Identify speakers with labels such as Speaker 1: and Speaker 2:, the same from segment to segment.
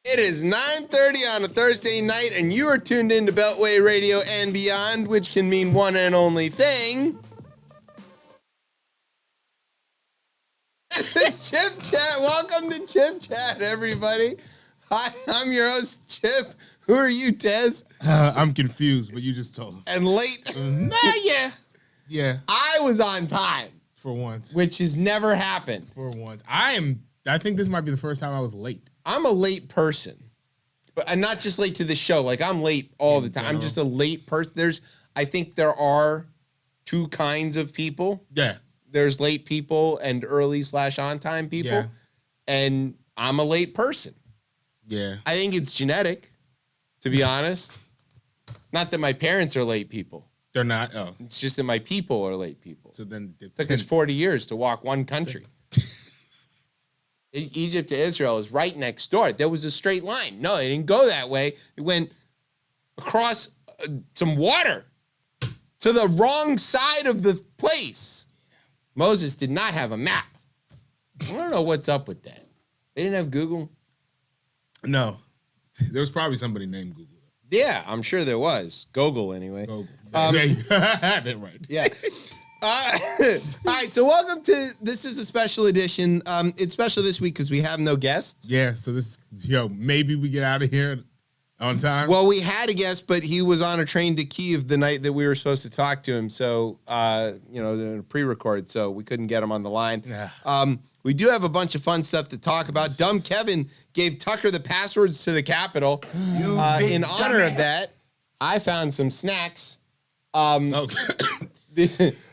Speaker 1: It is 9:30 on a Thursday night, and you are tuned into Beltway Radio and Beyond, which can mean one and only thing. This is Chip Chat. Welcome to Chip Chat, everybody. Hi, I'm your host, Chip. Who are you, Tez?
Speaker 2: I'm confused, but you just told him.
Speaker 1: And late.
Speaker 2: Yeah.
Speaker 1: I was on time.
Speaker 2: For once.
Speaker 1: Which has never happened.
Speaker 2: For once. I think this might be the first time I was late.
Speaker 1: I'm a late person. But I'm not just late to the show. Like, I'm late all the time. I'm just a late person. I think there are two kinds of people.
Speaker 2: Yeah.
Speaker 1: There's late people and early/on-time people.
Speaker 2: Yeah.
Speaker 1: And I'm a late person.
Speaker 2: Yeah.
Speaker 1: I think it's genetic, to be honest. Not that my parents are late people.
Speaker 2: They're not. Oh.
Speaker 1: It's just that my people are late people.
Speaker 2: So then
Speaker 1: it took us 40 years to walk one country. Egypt to Israel is right next door. There was a straight line. No, it didn't go that way. It went across some water to the wrong side of the place. Moses did not have a map. I don't know what's up with that. They didn't have Google?
Speaker 2: No. There was probably somebody named Google.
Speaker 1: Yeah, I'm sure there was. Google, anyway.
Speaker 2: Google. That's right.
Speaker 1: Yeah. All right, so welcome to, this is a special edition. It's special this week because we have no guests.
Speaker 2: Yeah, so maybe we get out of here on time.
Speaker 1: Well, we had a guest, but he was on a train to Kyiv the night that we were supposed to talk to him. So, the pre-record, so we couldn't get him on the line.
Speaker 2: Yeah.
Speaker 1: We do have a bunch of fun stuff to talk about. Dumb Kevin gave Tucker the passwords to the Capitol. In honor of that, I found some snacks.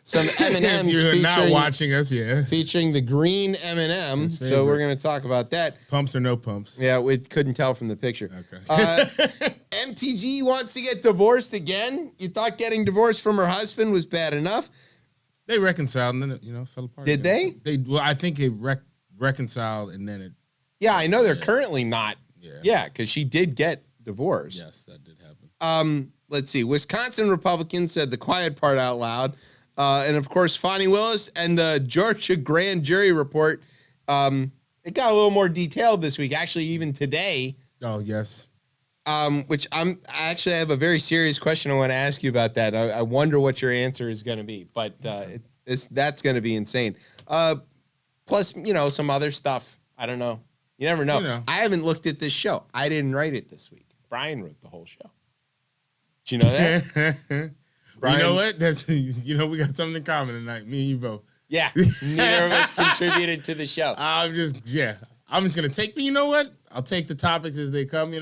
Speaker 1: Some M&Ms.
Speaker 2: You're not watching us, yeah.
Speaker 1: Featuring the green M&M. So we're going to talk about that.
Speaker 2: Pumps or no pumps?
Speaker 1: Yeah, we couldn't tell from the picture.
Speaker 2: Okay.
Speaker 1: MTG wants to get divorced again. You thought getting divorced from her husband was bad enough?
Speaker 2: They reconciled and then it, fell apart.
Speaker 1: Did they?
Speaker 2: Well, I think it reconciled and then it.
Speaker 1: Yeah, I know they're currently not. Yeah, because she did get divorced.
Speaker 2: Yes, that did happen.
Speaker 1: Let's see. Wisconsin Republicans said the quiet part out loud. And, of course, Fonnie Willis and the Georgia grand jury report. It got a little more detailed this week, actually, even today.
Speaker 2: Oh, yes.
Speaker 1: Which I actually have a very serious question I want to ask you about that. I wonder what your answer is going to be, but that's going to be insane. Plus, some other stuff. I don't know. You never know. I haven't looked at this show. I didn't write it this week. Brian wrote the whole show. Did you know that?
Speaker 2: Brian, you know what? We got something in common tonight. Me and you both.
Speaker 1: Yeah. Neither of us contributed to the show.
Speaker 2: I'm just going to take, you know what? I'll take the topics as they come,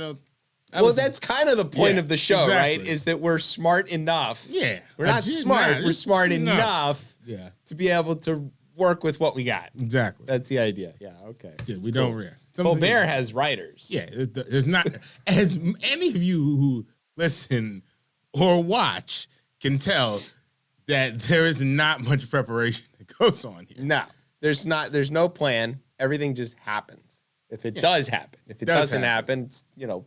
Speaker 1: That's kind of the point of the show, right? Is that we're smart enough.
Speaker 2: Yeah.
Speaker 1: We're not smart. We're smart enough to be able to work with what we got.
Speaker 2: Exactly.
Speaker 1: That's the idea. Yeah, okay.
Speaker 2: Yeah, we don't react.
Speaker 1: Colbert has writers.
Speaker 2: Yeah, there's not, as any of you who listen or watch can tell, that there is not much preparation that goes on here.
Speaker 1: No, there's no plan. Everything just happens. If it does happen. If it doesn't happen, it's,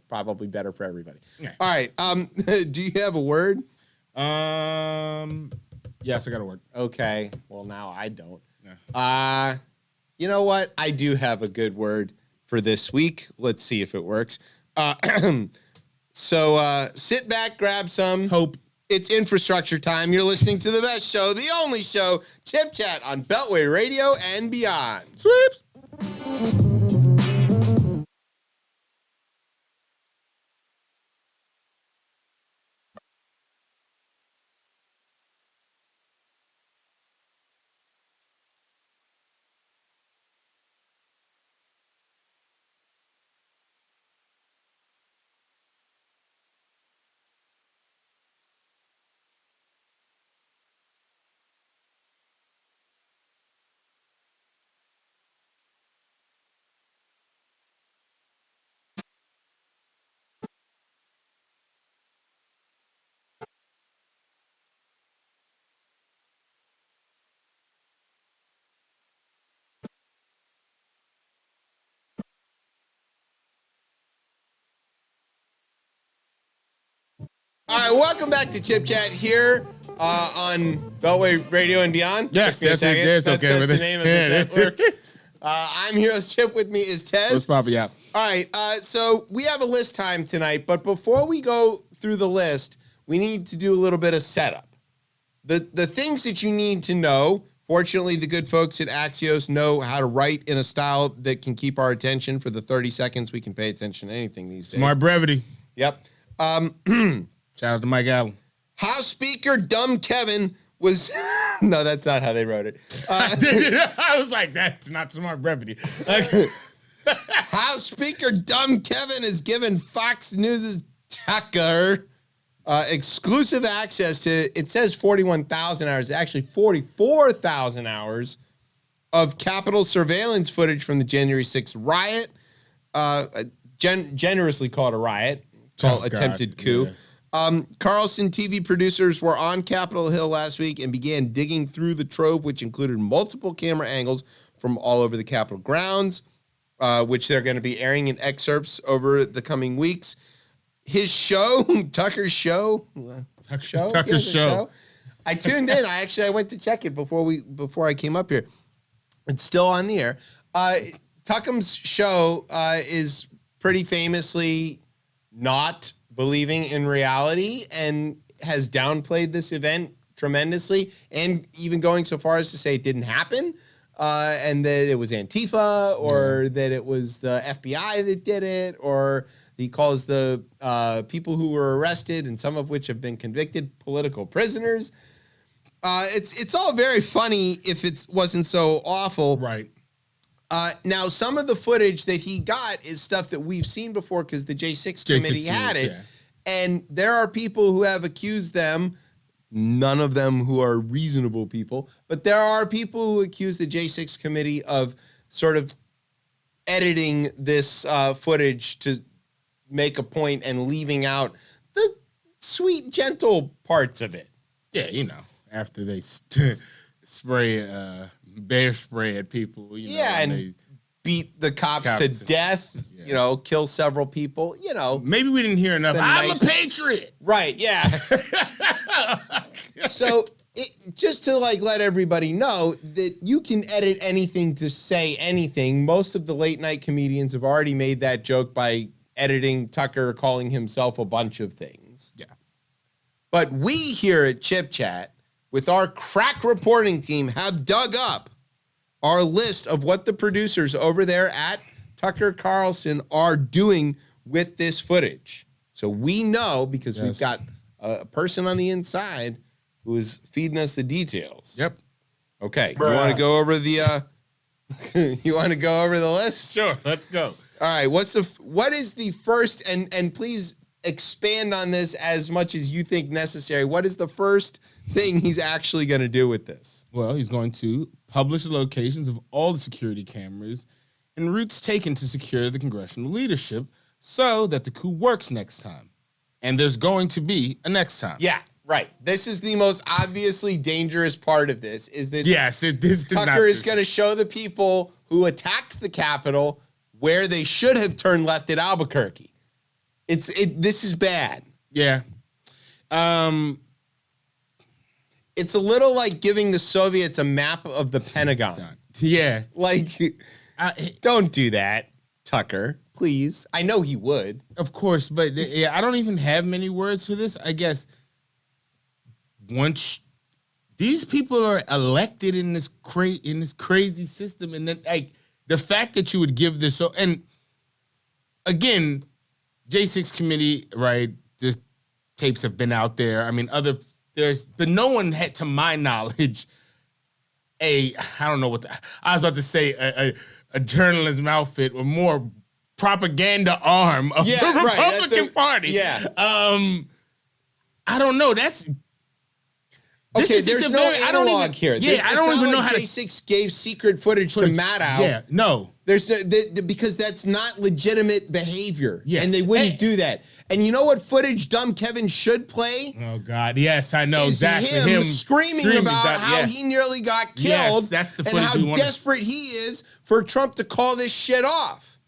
Speaker 1: probably better for everybody. Yeah. All right. Do you have a word?
Speaker 2: Yes, I got a word. Okay.
Speaker 1: Well, now I don't.
Speaker 2: Yeah.
Speaker 1: You know what? I do have a good word for this week. Let's see if it works. So sit back, grab some.
Speaker 2: Hope.
Speaker 1: It's infrastructure time. You're listening to the best show, the only show, Chip Chat on Beltway Radio and Beyond.
Speaker 2: Sweeps.
Speaker 1: All right, welcome back to Chip Chat here on Beltway Radio and Beyond.
Speaker 2: Yes, that's it. That's okay.
Speaker 1: That's the name of this network. I'm Heroes Chip. With me is Tez.
Speaker 2: Let's pop it out.
Speaker 1: All right, so we have a list time tonight, but before we go through the list, we need to do a little bit of setup. The things that you need to know. Fortunately, the good folks at Axios know how to write in a style that can keep our attention for the 30 seconds we can pay attention to anything these days.
Speaker 2: Smart brevity.
Speaker 1: Yep.
Speaker 2: Shout out to Mike Allen.
Speaker 1: House Speaker Dumb Kevin was... No, that's not how they wrote it.
Speaker 2: I was like, that's not smart brevity.
Speaker 1: House Speaker Dumb Kevin has given Fox News' Tucker exclusive access to, it says 41,000 hours, actually 44,000 hours of Capitol surveillance footage from the January 6th riot, generously called a riot, attempted coup.
Speaker 2: Yeah.
Speaker 1: Carlson TV producers were on Capitol Hill last week and began digging through the trove, which included multiple camera angles from all over the Capitol grounds, which they're going to be airing in excerpts over the coming weeks. His show, Tucker's show,
Speaker 2: Tucker's show.
Speaker 1: I tuned in. I went to check it before I came up here. It's still on the air. Tucker's show is pretty famously not believing in reality and has downplayed this event tremendously, and even going so far as to say it didn't happen, and that it was Antifa or that it was the FBI that did it, or he calls the people who were arrested, and some of which have been convicted, political prisoners. It's all very funny if it wasn't so awful.
Speaker 2: Right.
Speaker 1: Now, some of the footage that he got is stuff that we've seen before because the J6 committee had it. Yeah. And there are people who have accused them, none of them who are reasonable people, but there are people who accuse the J6 committee of sort of editing this footage to make a point and leaving out the sweet, gentle parts of it.
Speaker 2: Yeah, you know, after they spray bear spray at people, you know,
Speaker 1: and
Speaker 2: they
Speaker 1: beat the cops to death, you know, kill several people, you know.
Speaker 2: Maybe we didn't hear enough. I'm a patriot.
Speaker 1: Right, yeah. So just to like let everybody know that you can edit anything to say anything. Most of the late night comedians have already made that joke by editing Tucker calling himself a bunch of things.
Speaker 2: Yeah.
Speaker 1: But we here at ChipChat, with our crack reporting team, have dug up our list of what the producers over there at Tucker Carlson are doing with this footage. So we know, because we've got a person on the inside who is feeding us the details.
Speaker 2: Yep.
Speaker 1: Okay. You want to go over the you want to go over the list?
Speaker 2: Sure, let's go.
Speaker 1: All right, what is the first, and please expand on this as much as you think necessary. What is the first thing he's actually going to do with this?
Speaker 2: Well, he's going to publish the locations of all the security cameras and routes taken to secure the congressional leadership so that the coup works next time. And there's going to be a next time.
Speaker 1: Yeah, right. This is the most obviously dangerous part of this, is that
Speaker 2: Tucker
Speaker 1: is going to show the people who attacked the Capitol where they should have turned left at Albuquerque. This is bad.
Speaker 2: Yeah.
Speaker 1: It's a little like giving the Soviets a map of the Pentagon.
Speaker 2: Yeah.
Speaker 1: Like, don't do that, Tucker, please. I know he would.
Speaker 2: Of course, but I don't even have many words for this. I guess once these people are elected in this crazy system, and then like the fact that you would give this, and again, J6 committee, right? This tapes have been out there. I mean, but no one had, to my knowledge, I don't know what I was about to say, a journalism outfit or more propaganda arm of the Republican Party.
Speaker 1: Yeah.
Speaker 2: I don't know. There's
Speaker 1: no analog here.
Speaker 2: Yeah, I don't even know how
Speaker 1: J6 gave secret footage to Maddow.
Speaker 2: Yeah, no.
Speaker 1: Because that's not legitimate behavior.
Speaker 2: Yes.
Speaker 1: And they wouldn't do that. And you know what footage Dumb Kevin should play?
Speaker 2: Oh, God. Yes, I know exactly.
Speaker 1: Him screaming about how he nearly got killed.
Speaker 2: Yes, that's the footage
Speaker 1: and how desperate he is for Trump to call this shit off.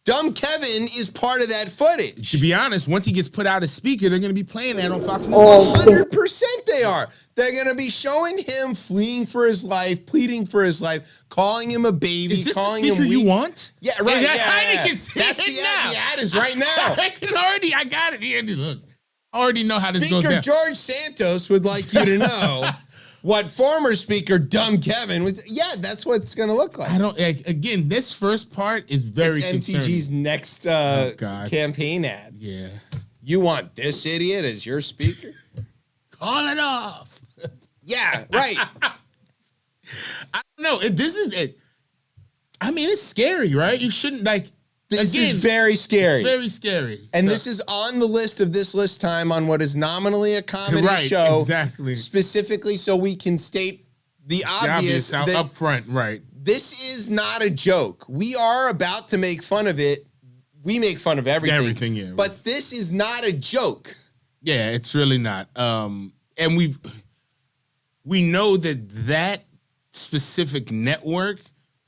Speaker 1: Dumb Kevin is part of that footage.
Speaker 2: To be honest, once he gets put out as speaker, they're going to be playing that on Fox News.
Speaker 1: 100% they are. They're going to be showing him fleeing for his life, pleading for his life, calling him a baby,
Speaker 2: Is this
Speaker 1: calling
Speaker 2: the speaker
Speaker 1: him weak.
Speaker 2: you want?
Speaker 1: Yeah, right.
Speaker 2: Yeah,
Speaker 1: Yeah.
Speaker 2: I can see
Speaker 1: That's
Speaker 2: it
Speaker 1: the
Speaker 2: now.
Speaker 1: ad. The ad is right now.
Speaker 2: I got it here. Look, I already know how this goes
Speaker 1: Speaker
Speaker 2: down.
Speaker 1: George Santos would like you to know what former Speaker Dumb Kevin was. Yeah, that's what it's going to look like.
Speaker 2: I don't. Again, this first part is very
Speaker 1: It's
Speaker 2: concerning.
Speaker 1: MTG's next
Speaker 2: God.
Speaker 1: campaign ad.
Speaker 2: Yeah.
Speaker 1: You want this idiot as your speaker?
Speaker 2: Call it off.
Speaker 1: Yeah, right.
Speaker 2: I don't know. This is it. I mean, it's scary, right? You shouldn't
Speaker 1: This
Speaker 2: again,
Speaker 1: is very scary.
Speaker 2: very scary.
Speaker 1: And
Speaker 2: So-
Speaker 1: this is on the list of this list time on what is nominally a comedy
Speaker 2: Right,
Speaker 1: show.
Speaker 2: exactly.
Speaker 1: Specifically so we can state the obvious
Speaker 2: out
Speaker 1: that
Speaker 2: up front, right?
Speaker 1: this is not a joke. We are about to make fun of it. We make fun of everything.
Speaker 2: Everything, yeah.
Speaker 1: But this is not a joke.
Speaker 2: Yeah, it's really not. And we know that specific network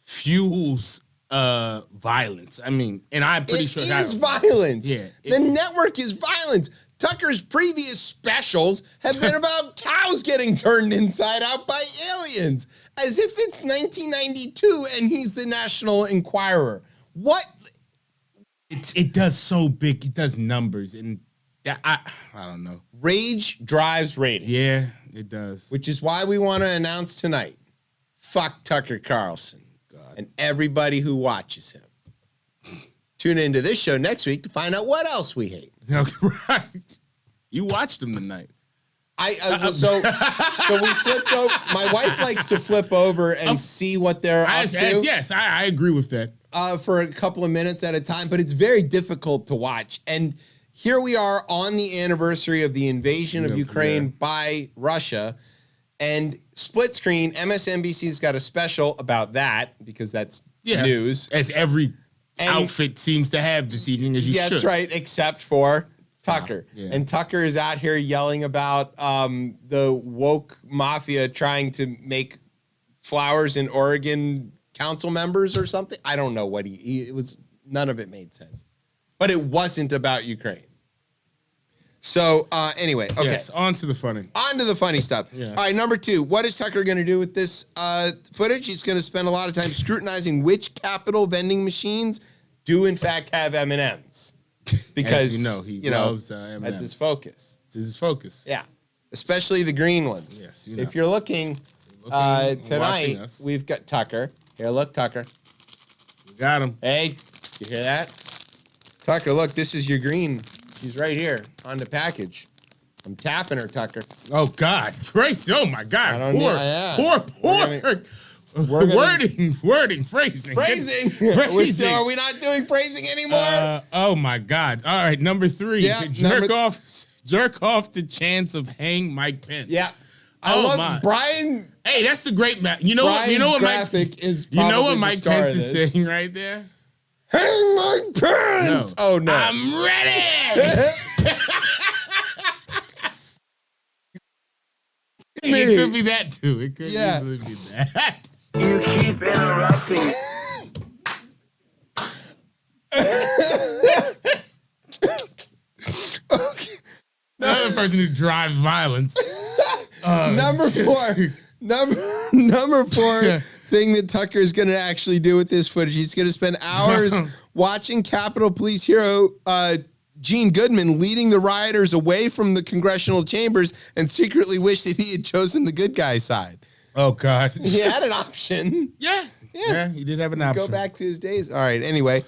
Speaker 2: fuels violence. I mean, and I'm pretty sure
Speaker 1: It
Speaker 2: that
Speaker 1: is violence.
Speaker 2: Yeah,
Speaker 1: the network is violence. Tucker's previous specials have been about cows getting turned inside out by aliens, as if it's 1992 and he's the National Enquirer. What?
Speaker 2: it does so big. It does numbers, and that I don't know.
Speaker 1: Rage drives ratings.
Speaker 2: Yeah, it does.
Speaker 1: Which is why we want to announce tonight, fuck Tucker Carlson and everybody who watches him. Tune into this show next week to find out what else we hate.
Speaker 2: Right. You watched them tonight.
Speaker 1: So we flipped over. My wife likes to flip over and see what they're up to.
Speaker 2: Yes, I agree with that.
Speaker 1: For a couple of minutes at a time, but it's very difficult to watch. And here we are on the anniversary of the invasion of Ukraine by Russia, and split screen. MSNBC's got a special about that because that's news.
Speaker 2: As every outfit seems to have this evening, as you should.
Speaker 1: That's right, except for Tucker.
Speaker 2: Yeah.
Speaker 1: And Tucker is out here yelling about the woke mafia trying to make flowers in Oregon council members or something. I don't know what it was. None of it made sense. But it wasn't about Ukraine. So anyway, okay.
Speaker 2: Yes, on to the funny.
Speaker 1: On to the funny stuff.
Speaker 2: Yes.
Speaker 1: All right, number 2. What is Tucker going to do with this footage? He's going to spend a lot of time scrutinizing which Capitol vending machines do in fact have M&Ms. Because,
Speaker 2: he loves M&Ms.
Speaker 1: That's his focus.
Speaker 2: It's his focus.
Speaker 1: Yeah, especially the green ones.
Speaker 2: Yes,
Speaker 1: If you're looking tonight,
Speaker 2: us.
Speaker 1: we've got Tucker. Here, look, Tucker.
Speaker 2: We got him.
Speaker 1: Hey, you hear that? Tucker, look, this is your green. She's right here on the package. I'm tapping her, Tucker.
Speaker 2: Oh, God. Grace, oh, my God. Poor wording, phrasing.
Speaker 1: Phrasing. Are we not doing phrasing anymore?
Speaker 2: Oh, my God. All right, number 3.
Speaker 1: Yeah,
Speaker 2: jerk off the chance of hang Mike Pence.
Speaker 1: Yeah. I love
Speaker 2: my.
Speaker 1: Brian.
Speaker 2: Hey, that's the great map. You know what
Speaker 1: graphic is
Speaker 2: You know
Speaker 1: probably
Speaker 2: what
Speaker 1: the
Speaker 2: Mike
Speaker 1: star
Speaker 2: Pence
Speaker 1: of
Speaker 2: is
Speaker 1: this.
Speaker 2: saying right there?
Speaker 1: Hang Mike Pence!
Speaker 2: No.
Speaker 1: Oh, no.
Speaker 2: I'm ready! It could be that, too. It could easily be that.
Speaker 3: You keep interrupting.
Speaker 2: Another person who drives violence.
Speaker 1: Number 4. Number 4 thing that Tucker is going to actually do with this footage. He's going to spend hours watching Capitol Police hero Gene Goodman leading the rioters away from the congressional chambers and secretly wish that he had chosen the good guy side.
Speaker 2: Oh, God.
Speaker 1: He had an option.
Speaker 2: Yeah, he did have an option.
Speaker 1: Go back to his days. All right, anyway.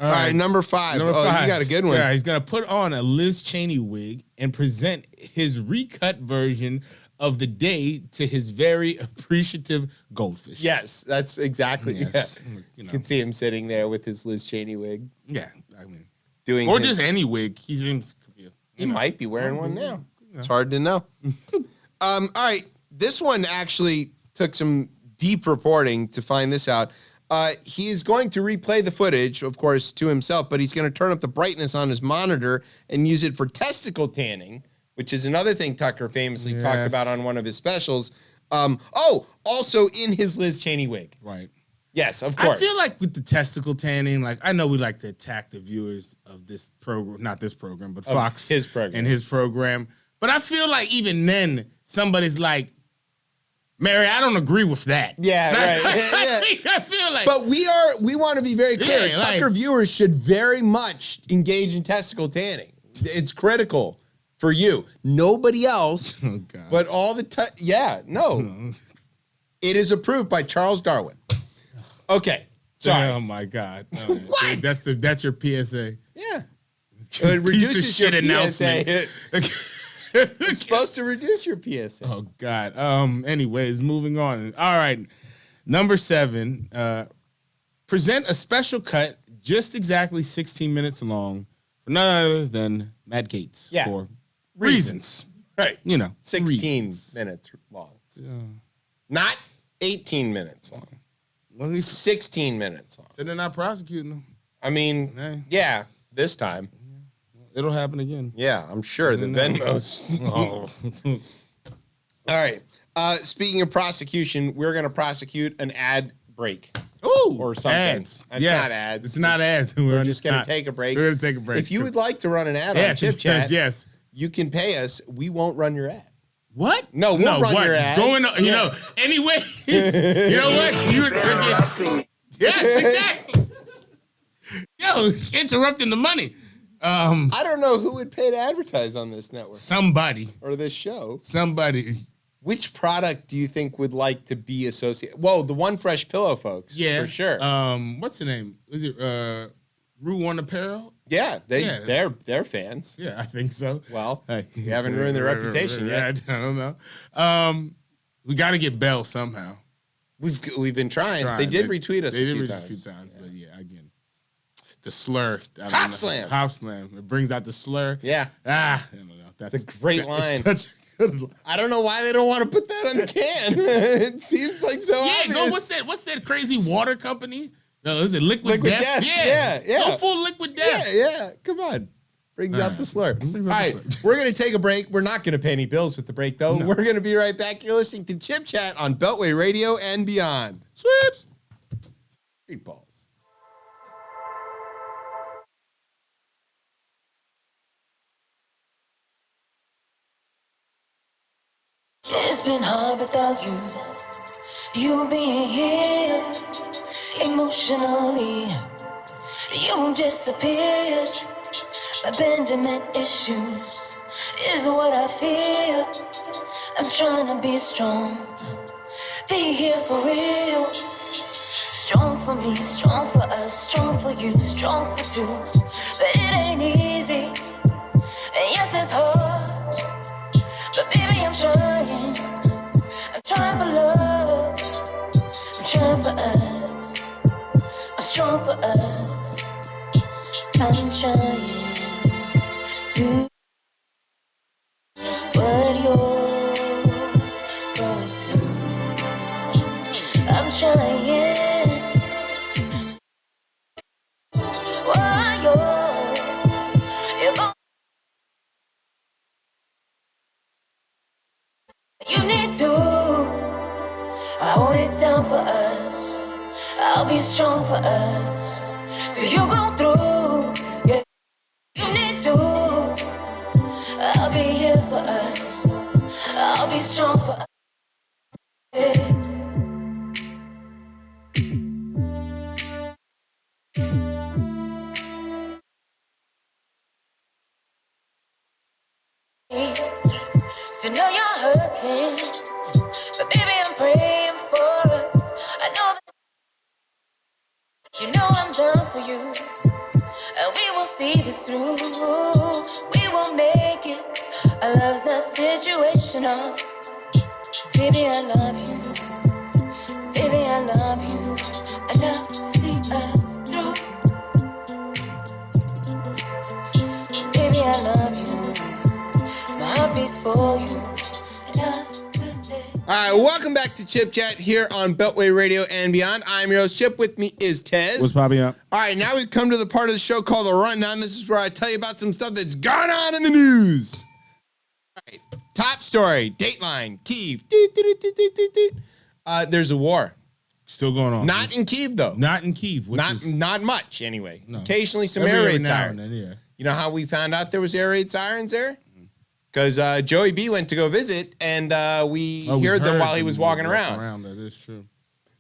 Speaker 1: All right, number 5.
Speaker 2: Number 5.
Speaker 1: You got a good one.
Speaker 2: Yeah, he's going to put on a Liz Cheney wig and present his recut version of the day to his very appreciative goldfish.
Speaker 1: Yes, that's exactly.
Speaker 2: Yes.
Speaker 1: Yeah.
Speaker 2: You
Speaker 1: You
Speaker 2: know.
Speaker 1: can see him sitting there with his Liz Cheney wig.
Speaker 2: Yeah, I mean.
Speaker 1: Doing
Speaker 2: Or
Speaker 1: his-
Speaker 2: just any wig. He seems.
Speaker 1: He might be wearing one now. It's hard to know. All right. This one actually took some deep reporting to find this out. He is going to replay the footage, of course, to himself, but he's going to turn up the brightness on his monitor and use it for testicle tanning, which is another thing Tucker famously talked about on one of his specials. Also in his Liz Cheney wig.
Speaker 2: Right.
Speaker 1: Yes, of course.
Speaker 2: I feel like with the testicle tanning, like I know we like to attack the viewers of this program, not this program, but Fox
Speaker 1: his program.
Speaker 2: and his program. But I feel like even then, somebody's like, Mary, I don't agree with that.
Speaker 1: Yeah, right.
Speaker 2: I feel like.
Speaker 1: But we want to be very clear.
Speaker 2: Yeah,
Speaker 1: Tucker viewers should very much engage in testicle tanning. It's critical for you. Nobody else.
Speaker 2: Oh, God.
Speaker 1: But all the time. Yeah, no. It is approved by Charles Darwin. Okay. Sorry.
Speaker 2: Oh my God.
Speaker 1: What?
Speaker 2: That's your PSA.
Speaker 1: Yeah.
Speaker 2: Piece
Speaker 1: It
Speaker 2: of
Speaker 1: reduces
Speaker 2: shit
Speaker 1: your
Speaker 2: announcement.
Speaker 1: PSA. It's supposed to reduce your PSA.
Speaker 2: Oh God. Anyways, moving on. All right. Number 7. Present a special cut just exactly 16 minutes long for none other than Matt Gaetz.
Speaker 1: Yeah.
Speaker 2: For reasons.
Speaker 1: Right. 16
Speaker 2: reasons.
Speaker 1: minutes long. Not 18 minutes long.
Speaker 2: Wasn't he?
Speaker 1: 16 minutes long.
Speaker 2: So they're not prosecuting him.
Speaker 1: I mean,
Speaker 2: Hey.
Speaker 1: yeah, this time.
Speaker 2: It'll happen again.
Speaker 1: Yeah, I'm sure the Venmos.
Speaker 2: Oh.
Speaker 1: All right. Speaking of prosecution, we're going to prosecute an ad break.
Speaker 2: Ooh,
Speaker 1: Or something.
Speaker 2: Ads.
Speaker 1: It's
Speaker 2: Yes.
Speaker 1: not ads.
Speaker 2: It's not ads. We're
Speaker 1: just going
Speaker 2: not.
Speaker 1: to take a break.
Speaker 2: We're going to take a break.
Speaker 1: If you would like to run an ad on
Speaker 2: yes,
Speaker 1: ChipChat,
Speaker 2: yes.
Speaker 1: you can pay us. We won't run your ad.
Speaker 2: What?
Speaker 1: No, we'll run
Speaker 2: what?
Speaker 1: your
Speaker 2: It's
Speaker 1: ad.
Speaker 2: going on,
Speaker 1: Yeah.
Speaker 2: anyways, you know what? You were taking. Yes, exactly. Yo, interrupting the money.
Speaker 1: I don't know who would pay to advertise on this network
Speaker 2: Somebody.
Speaker 1: or this show.
Speaker 2: Which
Speaker 1: Which product do you think would like to be associated? Whoa, the One Fresh Pillow folks.
Speaker 2: yeah.
Speaker 1: For sure.
Speaker 2: What's the name? Is it Rue One Apparel?
Speaker 1: yeah,
Speaker 2: yeah,
Speaker 1: they're fans.
Speaker 2: Yeah, I think so.
Speaker 1: Well, you haven't ruined their reputation yet.
Speaker 2: I don't know. We got to get Bell somehow.
Speaker 1: We've been trying. They did retweet us.
Speaker 2: They
Speaker 1: a
Speaker 2: did
Speaker 1: few
Speaker 2: retweet
Speaker 1: times.
Speaker 2: a few times, but yeah, again, the slur.
Speaker 1: Hop slam.
Speaker 2: Hop slam. It brings out the slur.
Speaker 1: Yeah,
Speaker 2: I don't know.
Speaker 1: it's a great line.
Speaker 2: Such a good line.
Speaker 1: I don't know why they don't want to put that on the can. It seems like so
Speaker 2: Yeah,
Speaker 1: obvious.
Speaker 2: go. What's that crazy water company? No, is it Liquid,
Speaker 1: Liquid
Speaker 2: Death?
Speaker 1: Death. Yeah.
Speaker 2: Go full Liquid Death.
Speaker 1: Yeah. Come on. Brings out the slur. All
Speaker 2: Brings out the
Speaker 1: right,
Speaker 2: slur.
Speaker 1: we're going to take a break. We're not going to pay any bills with the break, though. We're going to be right back. You're listening to Chip Chat on Beltway Radio and beyond.
Speaker 2: Sweeps.
Speaker 1: Street balls.
Speaker 4: It's been hard without you. You being here emotionally. You disappeared. Abandonment issues is what I feel. I'm trying to be strong. Be here for real. Strong for me, strong for us, strong for you, strong for two. But it ain't easy. And yes, it's hard. But baby, I'm trying. I'm trying for love. I'm trying for us. I'm strong for us. I'm trying to what you're going through. I'm trying what you're going. You need to hold it down for us. I'll be strong for us. So you go through. Yeah. You need to. I'll be here for us. I'll be strong for us. Yeah. To know you're hurting, but baby, I'm praying for us. I know that you know I'm down for you, and we will see this through. We will make it. Our love's not situational. Baby, I love you. Baby, I love you. Enough to see us through. Baby, I love you. My heart beats for you.
Speaker 1: All right, welcome back to Chip Chat here on Beltway Radio and beyond. I'm your host, Chip. With me is Tez.
Speaker 2: What's popping up?
Speaker 1: All right, now we've come to the part of the show called The Rundown. This is where I tell you about some stuff that's gone on in the news. All right, top story, Dateline, Kyiv. There's a war.
Speaker 2: Still going on.
Speaker 1: Not in Kyiv, though.
Speaker 2: Not in Kyiv.
Speaker 1: Not much, anyway.
Speaker 2: No.
Speaker 1: Occasionally some
Speaker 2: Every
Speaker 1: air raid
Speaker 2: now and
Speaker 1: sirens.
Speaker 2: then, yeah.
Speaker 1: You know how we found out there was air raid sirens there? Because Joey B went to go visit, and we heard them while he was walking around.
Speaker 2: That is true.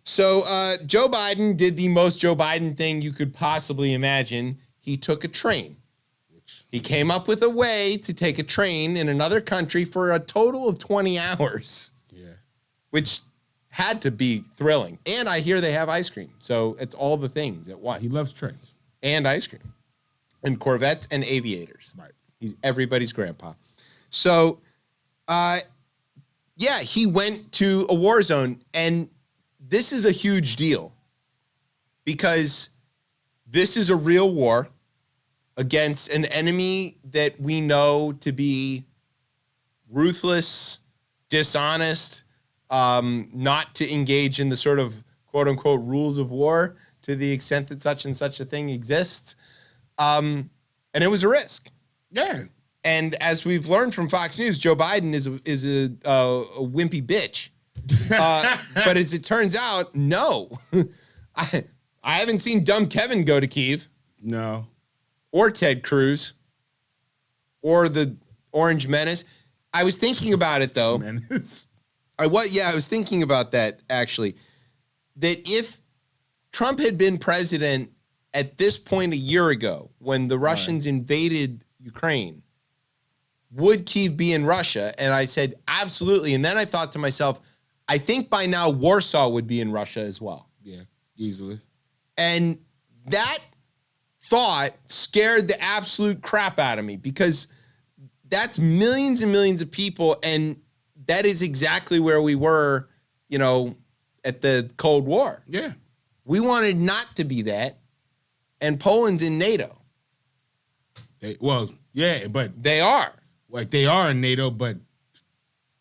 Speaker 1: So Joe Biden did the most Joe Biden thing you could possibly imagine. He took a train. He came up with a way to take a train in another country for a total of 20 hours.
Speaker 2: Yeah.
Speaker 1: Which had to be thrilling. And I hear they have ice cream. So it's all the things at once.
Speaker 2: He loves trains.
Speaker 1: And ice cream. And Corvettes and aviators.
Speaker 2: Right.
Speaker 1: He's everybody's grandpa. So, yeah, he went to a war zone. And this is a huge deal. Because this is a real war against an enemy that we know to be ruthless, dishonest, not to engage in the sort of quote unquote rules of war to the extent that such and such a thing exists. And it was a risk.
Speaker 2: Yeah.
Speaker 1: And as we've learned from Fox News, Joe Biden is a wimpy bitch. But as it turns out, no. I haven't seen dumb Kevin go to Kyiv.
Speaker 2: No.
Speaker 1: Or Ted Cruz. Or the Orange Menace. I was thinking about it, though.
Speaker 2: Menace.
Speaker 1: I was thinking about that, actually. That if Trump had been president at this point a year ago, when the Russians invaded Ukraine, would Kyiv be in Russia? And I said, absolutely. And then I thought to myself, I think by now Warsaw would be in Russia as well.
Speaker 2: Yeah, easily.
Speaker 1: And that thought scared the absolute crap out of me because that's millions and millions of people. And that is exactly where we were, at the Cold War.
Speaker 2: Yeah.
Speaker 1: We wanted not to be that. And Poland's in NATO.
Speaker 2: But
Speaker 1: They are.
Speaker 2: like they are in NATO, but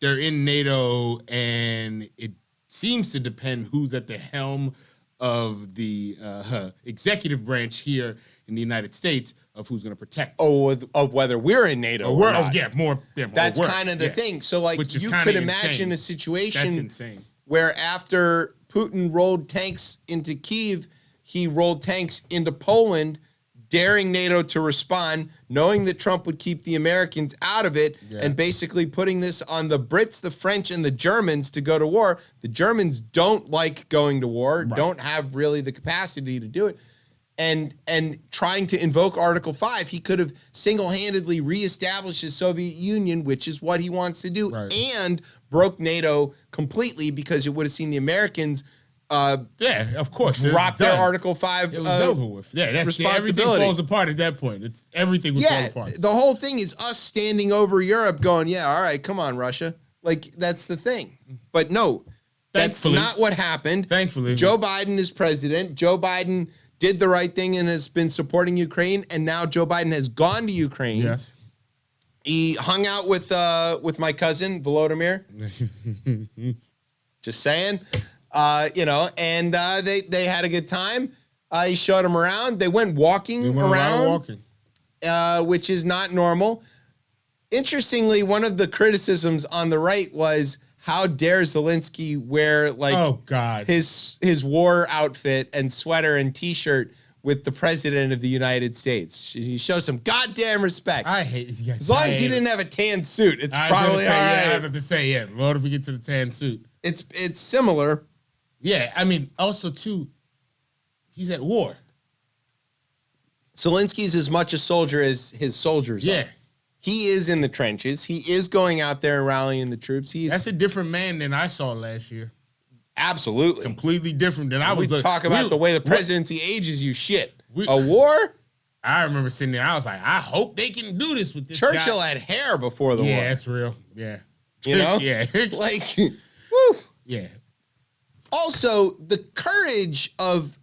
Speaker 2: they're in NATO, and it seems to depend who's at the helm of the executive branch here in the United States of who's going to protect.
Speaker 1: Of whether we're in NATO or not.
Speaker 2: More.
Speaker 1: That's kind of the thing. So, like,
Speaker 2: Which is
Speaker 1: you
Speaker 2: kinda
Speaker 1: could imagine
Speaker 2: insane.
Speaker 1: a situation
Speaker 2: That's insane.
Speaker 1: where after Putin rolled tanks into Kyiv, he rolled tanks into Poland, daring NATO to respond, knowing that Trump would keep the Americans out of it, and basically putting this on the Brits, the French, and the Germans to go to war. The Germans don't like going to war, don't have really the capacity to do it. And trying to invoke Article 5, he could have single-handedly reestablished the Soviet Union, which is what he wants to do, and broke NATO completely because it would have seen the Americans
Speaker 2: of course.
Speaker 1: drop their Article 5
Speaker 2: It was over with. Yeah, that's
Speaker 1: responsibility.
Speaker 2: everything falls apart at that point. Everything would fall apart.
Speaker 1: The whole thing is us standing over Europe going, yeah, all right, come on, Russia. Like, that's the thing. But no, that's
Speaker 2: Thankfully.
Speaker 1: not what happened.
Speaker 2: Thankfully.
Speaker 1: Joe Biden is president. Joe Biden did the right thing and has been supporting Ukraine, and now Joe Biden has gone to Ukraine.
Speaker 2: Yes.
Speaker 1: He hung out with my cousin, Volodymyr. Just saying. And they had a good time. He showed them around. They went walking around. Which is not normal. Interestingly, one of the criticisms on the right was, how dare Zelensky wear his war outfit and sweater and T-shirt with the president of the United States? He shows some goddamn respect.
Speaker 2: I hate it.
Speaker 1: As long as he didn't have a tan suit, it's probably all right.
Speaker 2: I have to say, Lord, if we get to the tan suit.
Speaker 1: It's similar.
Speaker 2: Yeah, I mean, also, too, he's at war.
Speaker 1: Zelensky's as much a soldier as his soldiers are. He is in the trenches. He is going out there and rallying the troops.
Speaker 2: That's a different man than I saw last year.
Speaker 1: Absolutely.
Speaker 2: Completely different than I was.
Speaker 1: We talk about the way the presidency ages you shit. A war?
Speaker 2: I remember sitting there, I was like, I hope they can do this with this
Speaker 1: Churchill
Speaker 2: guy.
Speaker 1: had hair before the war.
Speaker 2: Yeah, that's real. Yeah.
Speaker 1: Yeah. Like, woo.
Speaker 2: Yeah.
Speaker 1: Also, the courage of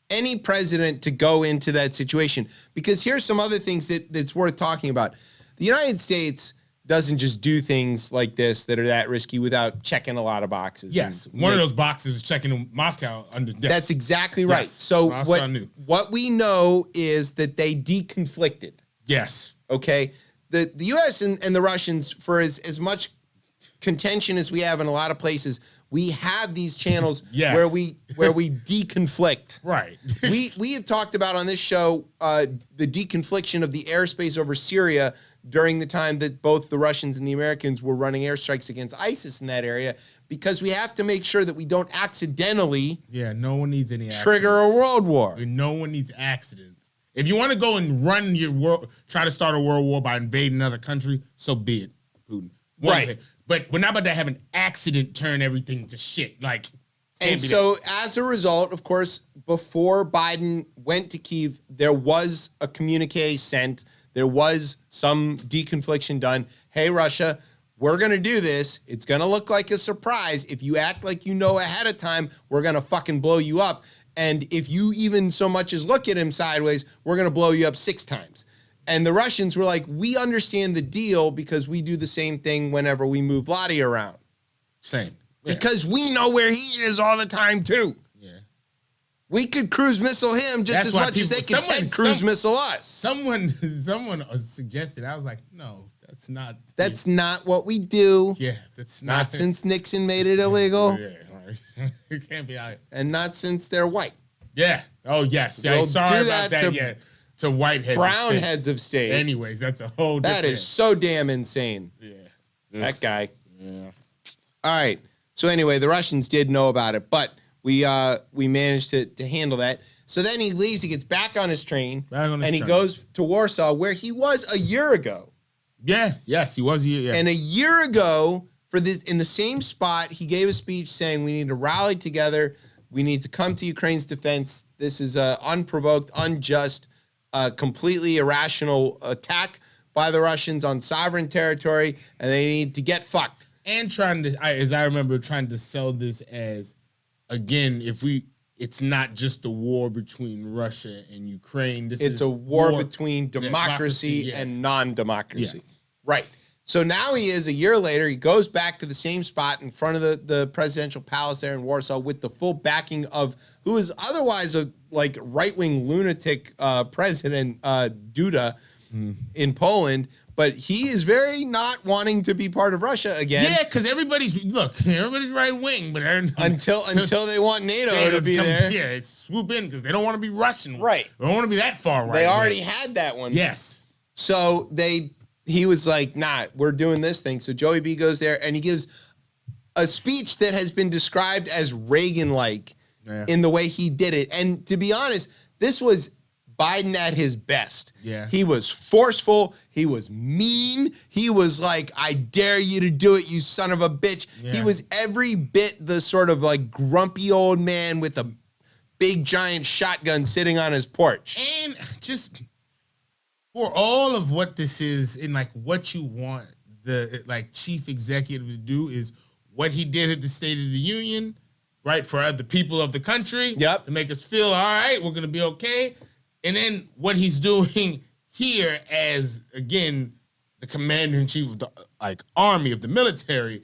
Speaker 1: any president to go into that situation, because here's some other things that's worth talking about. The United States doesn't just do things like this that are that risky without checking a lot of boxes.
Speaker 2: Yes. One of those boxes is checking Moscow under desk.
Speaker 1: That's exactly right.
Speaker 2: Yes.
Speaker 1: So what we know is that they deconflicted.
Speaker 2: Yes.
Speaker 1: Okay. The U.S. and the Russians, for as much contention as we have in a lot of places, We have these channels
Speaker 2: Yes.
Speaker 1: where we deconflict.
Speaker 2: Right.
Speaker 1: We have talked about on this show the deconfliction of the airspace over Syria during the time that both the Russians and the Americans were running airstrikes against ISIS in that area, because we have to make sure that we don't accidentally
Speaker 2: No one needs any
Speaker 1: trigger a world war.
Speaker 2: accidents. No one needs accidents. If you want to go and run your world, try to start a world war by invading another country, so be it, Putin.
Speaker 1: Right.
Speaker 2: But we're not about to have an accident turn everything to shit. Like,
Speaker 1: And so as a result, of course, before Biden went to Kyiv, there was a communique sent. There was some deconfliction done. Hey, Russia, we're going to do this. It's going to look like a surprise. If you act like you know ahead of time, we're going to fucking blow you up. And if you even so much as look at him sideways, we're going to blow you up 6 times. And the Russians were like, we understand the deal because we do the same thing whenever we move Vladi around.
Speaker 2: same. Yeah.
Speaker 1: Because we know where he is all the time, too.
Speaker 2: Yeah.
Speaker 1: We could cruise missile him just
Speaker 2: That's
Speaker 1: as
Speaker 2: why
Speaker 1: much as they
Speaker 2: people-
Speaker 1: could cruise missile us.
Speaker 2: Someone suggested. I was like, no, that's not.
Speaker 1: That's not what we do.
Speaker 2: Yeah, that's
Speaker 1: Not
Speaker 2: not.
Speaker 1: since Nixon made it illegal,
Speaker 2: Yeah, right. It can't be out.
Speaker 1: and not since they're white.
Speaker 2: Yeah. Oh yes. Yeah.
Speaker 1: We'll
Speaker 2: Sorry
Speaker 1: do
Speaker 2: about
Speaker 1: that
Speaker 2: that.
Speaker 1: to
Speaker 2: Yeah. To white heads.
Speaker 1: Brown heads of state.
Speaker 2: Anyways, that's a whole.
Speaker 1: That
Speaker 2: different,
Speaker 1: is so damn insane.
Speaker 2: Yeah.
Speaker 1: That guy.
Speaker 2: Yeah.
Speaker 1: All right. So anyway, the Russians did know about it, but we managed to handle that. So then he leaves. He gets back on his train, and he goes to Warsaw, where he was a year ago.
Speaker 2: Yeah. Yes, he was. Yeah.
Speaker 1: And a year ago, for this, in the same spot, he gave a speech saying we need to rally together. We need to come to Ukraine's defense. This is an unprovoked, unjust, completely irrational attack by the Russians on sovereign territory, and they need to get fucked.
Speaker 2: And as I remember, trying to sell this as, again, it's not just a war between Russia and Ukraine.
Speaker 1: It's a war between democracy and non-democracy.
Speaker 2: Yeah.
Speaker 1: Right. So now he is, a year later, he goes back to the same spot in front of the presidential palace there in Warsaw with the full backing of who is otherwise a like right-wing lunatic president, Duda, in Poland. But he is very not wanting to be part of Russia again.
Speaker 2: Yeah, because everybody's right wing, but
Speaker 1: Until they want NATO to be there.
Speaker 2: Yeah, it's swoop in because they don't want to be Russian.
Speaker 1: Right.
Speaker 2: They don't want to be that far right.
Speaker 1: They already had that one.
Speaker 2: Yes.
Speaker 1: So he was like, nah, we're doing this thing. So Joey B goes there and he gives a speech that has been described as Reagan-like in the way he did it. And to be honest, this was Biden at his best.
Speaker 2: Yeah.
Speaker 1: He was forceful. He was mean. He was like, I dare you to do it, you son of a bitch.
Speaker 2: Yeah.
Speaker 1: He was every bit the sort of like grumpy old man with a big giant shotgun sitting on his porch.
Speaker 2: And just for all of what this is and like what you want the like chief executive to do is what he did at the State of the Union, right? For the people of the country.
Speaker 1: Yep.
Speaker 2: To make us feel, all right, we're going to be okay. And then what he's doing here as, again, the commander-in-chief of the army, of the military,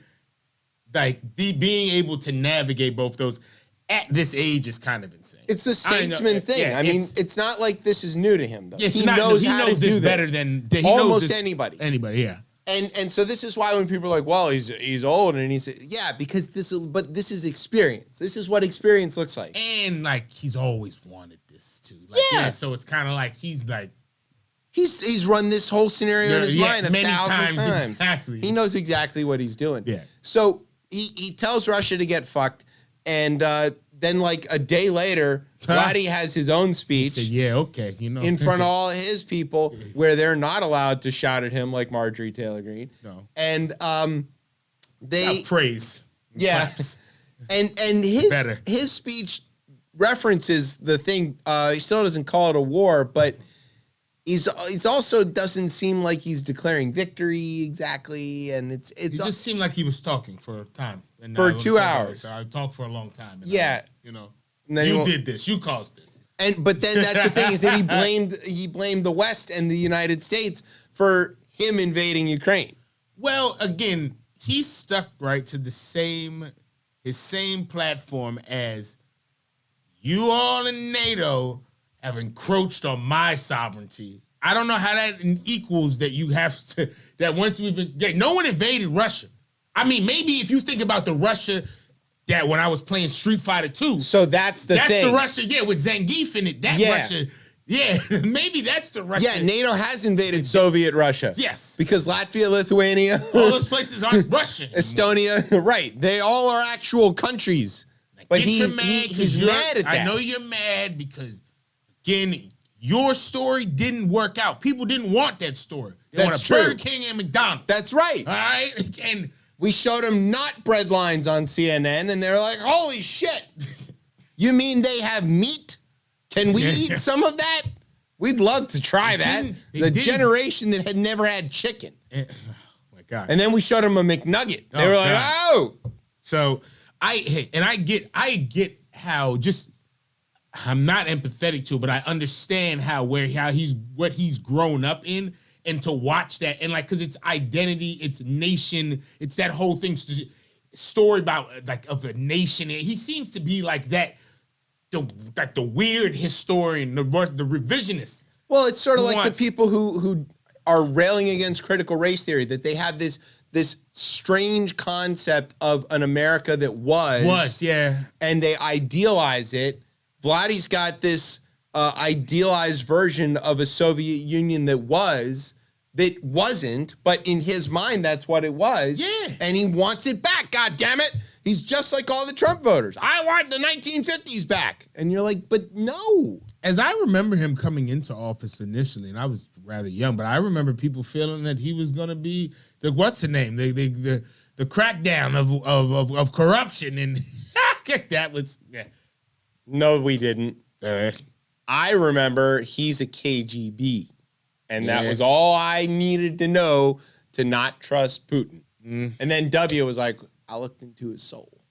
Speaker 2: being able to navigate both those at this age is kind of insane.
Speaker 1: It's a statesman thing.
Speaker 2: Yeah,
Speaker 1: I mean, it's not like this is new to him, though.
Speaker 2: He
Speaker 1: knows
Speaker 2: how to do
Speaker 1: this almost anybody.
Speaker 2: Anybody, yeah.
Speaker 1: And so this is why when people are like, well, he's old, and he's because this is experience. This is what experience looks like.
Speaker 2: And like he's always wanted this too. So it's kind of like he's
Speaker 1: run this whole scenario in his mind
Speaker 2: many
Speaker 1: 1,000 times.
Speaker 2: Exactly.
Speaker 1: He knows exactly what he's doing.
Speaker 2: Yeah.
Speaker 1: So he tells Russia to get fucked, and then like a day later, Vladi has his own speech.
Speaker 2: Yeah, okay,
Speaker 1: in front of all his people, where they're not allowed to shout at him like Marjorie Taylor Greene.
Speaker 2: No.
Speaker 1: And they
Speaker 2: praise.
Speaker 1: Yeah.
Speaker 2: Claps.
Speaker 1: And his speech references the thing. He still doesn't call it a war, but he's also doesn't seem like he's declaring victory exactly. And it
Speaker 2: just seemed like he was talking for a time. And
Speaker 1: for 2 hours.
Speaker 2: So I talked for a long time. And
Speaker 1: And then
Speaker 2: you did this. You caused this.
Speaker 1: But then that's the thing is that he blamed the West and the United States for him invading Ukraine.
Speaker 2: Well, again, he stuck right to his same platform as you all in NATO have encroached on my sovereignty. I don't know how that equals that you have to, that once we've, no one invaded Russia. I mean, maybe if you think about the Russia that when I was playing Street Fighter 2.
Speaker 1: So that's the thing.
Speaker 2: That's the Russia, yeah, with Zangief in it. That
Speaker 1: Yeah.
Speaker 2: Russia, yeah, maybe that's the Russia.
Speaker 1: Yeah, NATO has invaded Soviet Russia.
Speaker 2: Yes.
Speaker 1: Because Latvia, Lithuania,
Speaker 2: All those places aren't Russian.
Speaker 1: Estonia, right. They all are actual countries. But he's mad at that.
Speaker 2: I know you're mad because, again, your story didn't work out. People didn't want that story. They want a Burger King and McDonald's.
Speaker 1: That's right.
Speaker 2: All right? And
Speaker 1: we showed them not bread lines on CNN, and they're like, holy shit. You mean they have meat? Can we eat some of that? We'd love to try that. The generation that had never had chicken.
Speaker 2: Oh, my God.
Speaker 1: And then we showed them a McNugget. They were like, oh.
Speaker 2: So I get how I'm not empathetic to it, but I understand what he's grown up in, and to watch that, and like, because it's identity, it's nation, it's that whole thing, story about like of a nation. He seems to be like that, the weird historian, the revisionist.
Speaker 1: Well, it's sort of like the people who are railing against critical race theory, that they have this strange concept of an America that was, and they idealize it. Vladdy's got this idealized version of a Soviet Union that wasn't, but in his mind, that's what it was.
Speaker 2: Yeah.
Speaker 1: And he wants it back, God damn it. He's just like all the Trump voters. I want the 1950s back. And you're like, but no.
Speaker 2: As I remember him coming into office initially, and I was rather young, but I remember people feeling that he was going to be the crackdown of corruption, and that was. Yeah.
Speaker 1: No, we didn't. I remember he's a KGB, and that was all I needed to know to not trust Putin. And then W was like, I looked into his soul,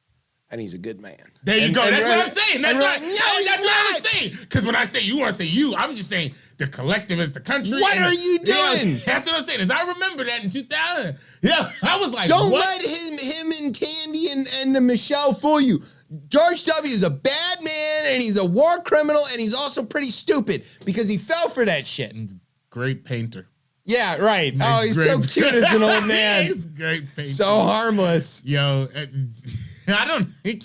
Speaker 1: and he's a good man.
Speaker 2: There you go. That's what I'm saying. That's what I was saying. Because when I say you want to say you, I'm just saying the collective is the country.
Speaker 1: What are you doing?
Speaker 2: That's what I'm saying. As I remember that in 2000. Yeah, I was like,
Speaker 1: don't
Speaker 2: what?
Speaker 1: let him and Candy and Michelle fool you. George W. is a bad man, and he's a war criminal, and he's also pretty stupid because he fell for that shit.
Speaker 2: He's a great painter.
Speaker 1: Yeah, right. He's so cute as an old man.
Speaker 2: He's a great painter.
Speaker 1: So harmless.
Speaker 2: Yo, I don't think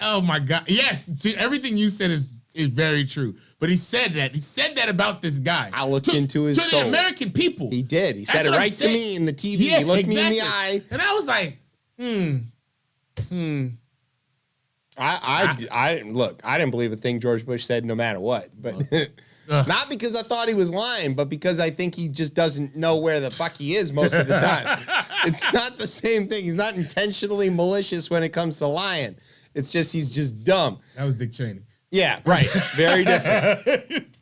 Speaker 2: oh my God. Yes, everything you said is very true. But he said that. He said that about this guy.
Speaker 1: I looked into his soul.
Speaker 2: To the American people.
Speaker 1: He did. He said it right to me in the TV.
Speaker 2: Yeah,
Speaker 1: he looked me in the eye.
Speaker 2: And I was like,
Speaker 1: I look, I didn't believe a thing George Bush said no matter what. But not because I thought he was lying, but because I think he just doesn't know where the fuck he is most of the time. It's not the same thing. He's not intentionally malicious when it comes to lying. It's just he's just dumb.
Speaker 2: That was Dick Cheney.
Speaker 1: Yeah, right. Very different.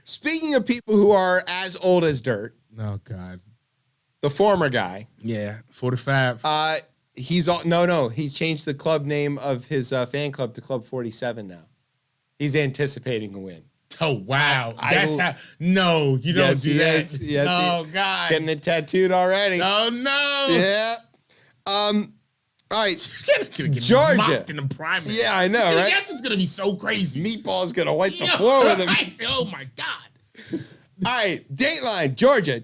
Speaker 1: Speaking of people who are as old as dirt.
Speaker 2: Oh, God.
Speaker 1: The former guy.
Speaker 2: Yeah, 45.
Speaker 1: He's changed the club name of his fan club to Club 47 now. He's anticipating a win.
Speaker 2: Oh, wow. That's how. No, you don't do that.
Speaker 1: Yes,
Speaker 2: oh, God.
Speaker 1: Getting it tattooed already.
Speaker 2: Oh, no.
Speaker 1: Yeah. All right.
Speaker 2: Georgia.
Speaker 1: Georgia.
Speaker 2: In the primary.
Speaker 1: Yeah, I know, right?
Speaker 2: That's just going to be so crazy.
Speaker 1: Meatball's going to wipe the floor with him.
Speaker 2: Oh, my God.
Speaker 1: All right. Dateline, Georgia.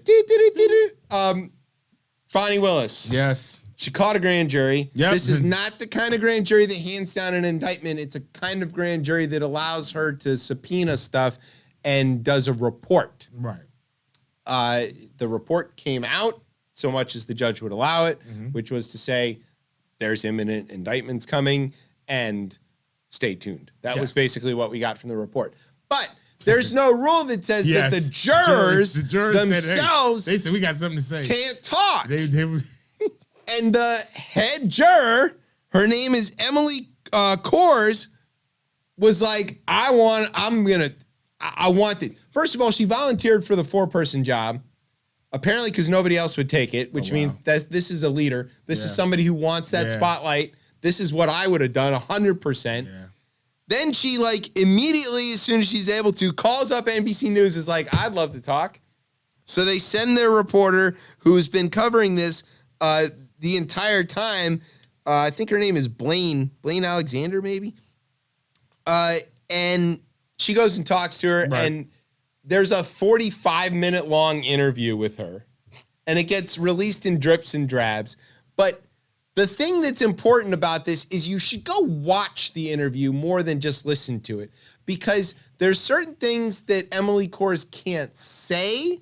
Speaker 1: Fonnie Willis.
Speaker 2: Yes.
Speaker 1: She called a grand jury.
Speaker 2: Yep.
Speaker 1: This is not the kind of grand jury that hands down an indictment. It's a kind of grand jury that allows her to subpoena stuff and does a report.
Speaker 2: Right.
Speaker 1: The report came out so much as the judge would allow it, which was to say there's imminent indictments coming and stay tuned. That was basically what we got from the report. But there's no rule that says that the jurors themselves
Speaker 2: they said we got something to say.
Speaker 1: Can't talk.
Speaker 2: They
Speaker 1: And the head juror, her name is Emily Kors, was like, I want this. First of all, she volunteered for the 4-person job, apparently because nobody else would take it, which means that this is a leader. This is somebody who wants that spotlight. This is what I would have done 100%. Yeah. Then she immediately, as soon as she's able to, calls up NBC News, is like, I'd love to talk. So they send their reporter who has been covering this the entire time. I think her name is Blaine Alexander, maybe. And she goes and talks to her, and there's a 45-minute long interview with her, and it gets released in drips and drabs. But The thing that's important about this is you should go watch the interview more than just listen to it, because there's certain things that Emily Kors can't say,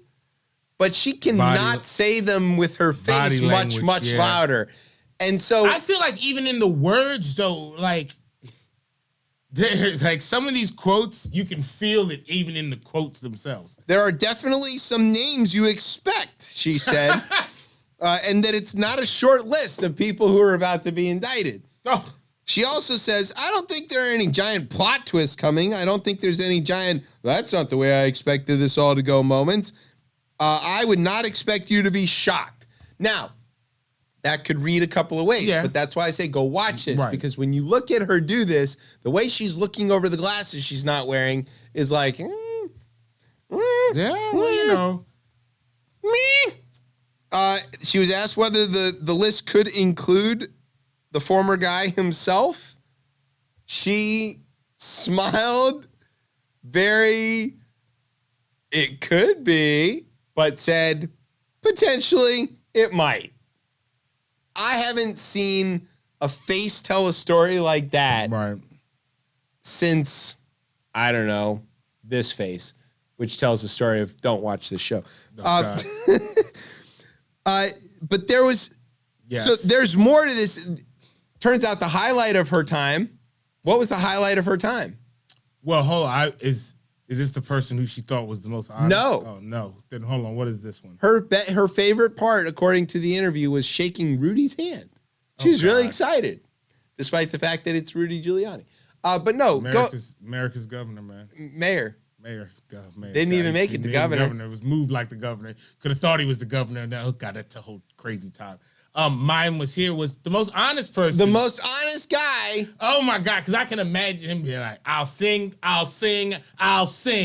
Speaker 1: but she cannot say them with her face much louder. And so
Speaker 2: I feel like even in the words though, like some of these quotes, you can feel it even in the quotes themselves.
Speaker 1: There are definitely some names you expect, she said. And that it's not a short list of people who are about to be indicted.
Speaker 2: Oh.
Speaker 1: She also says, I don't think there are any giant plot twists coming. I don't think there's any giant, that's not the way I expected this all to go moments. I would not expect you to be shocked. Now, that could read a couple of ways, but that's why I say go watch this, because when you look at her do this, the way she's looking over the glasses she's not wearing is like, she was asked whether the list could include the former guy himself. She smiled very, it could be, but said potentially it might. I haven't seen a face tell a story like that since, I don't know, this face, which tells the story of don't watch this show. But there was, so there's more to this. Turns out the highlight of her time. What was the highlight of her time?
Speaker 2: Well, hold on. Is this the person who she thought was the most honest?
Speaker 1: No.
Speaker 2: Oh, no. Then hold on. What is this one?
Speaker 1: Her favorite part, according to the interview, was shaking Rudy's hand. She was really excited, despite the fact that it's Rudy Giuliani. But no.
Speaker 2: America's governor, man.
Speaker 1: Mayor.
Speaker 2: Didn't
Speaker 1: even make it to governor.
Speaker 2: Governor was moved like the governor. Could have thought he was the governor. Now, oh God, that's a whole crazy time. Mine was the most honest person.
Speaker 1: The most honest guy.
Speaker 2: Oh my God, because I can imagine him being like, I'll sing. 100%.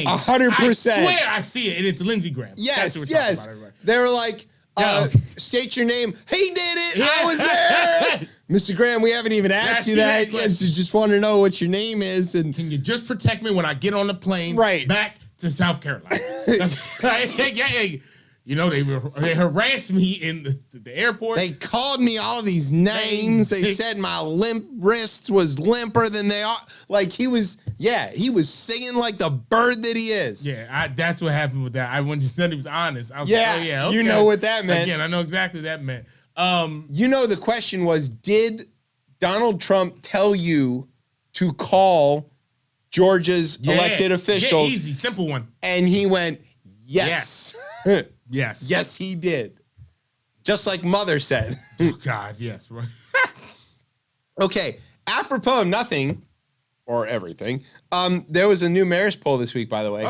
Speaker 2: I swear I see it, and it's Lindsey Graham.
Speaker 1: Yes. They were like, state your name. He did it. Yeah. I was there. Mr. Graham, we haven't even asked you that. Yes, you just want to know what your name is. And
Speaker 2: can you just protect me when I get on the plane back to South Carolina? You know, they harassed me in the airport.
Speaker 1: They called me all these names. They said my limp wrist was limper than they are. Like he was singing like the bird that he is.
Speaker 2: Yeah, that's what happened with that. When you said he was honest, I was
Speaker 1: like,
Speaker 2: oh yeah, okay.
Speaker 1: You know what that meant.
Speaker 2: Again, I know exactly what that meant.
Speaker 1: You know, the question was, did Donald Trump tell you to call Georgia's elected officials?
Speaker 2: Yeah, easy, simple one.
Speaker 1: And he went, yes.
Speaker 2: Yes.
Speaker 1: Yes, he did. Just like Mother said.
Speaker 2: Oh, God, yes. Right.
Speaker 1: Okay, apropos of nothing, or everything, there was a new Marist poll this week, by the way.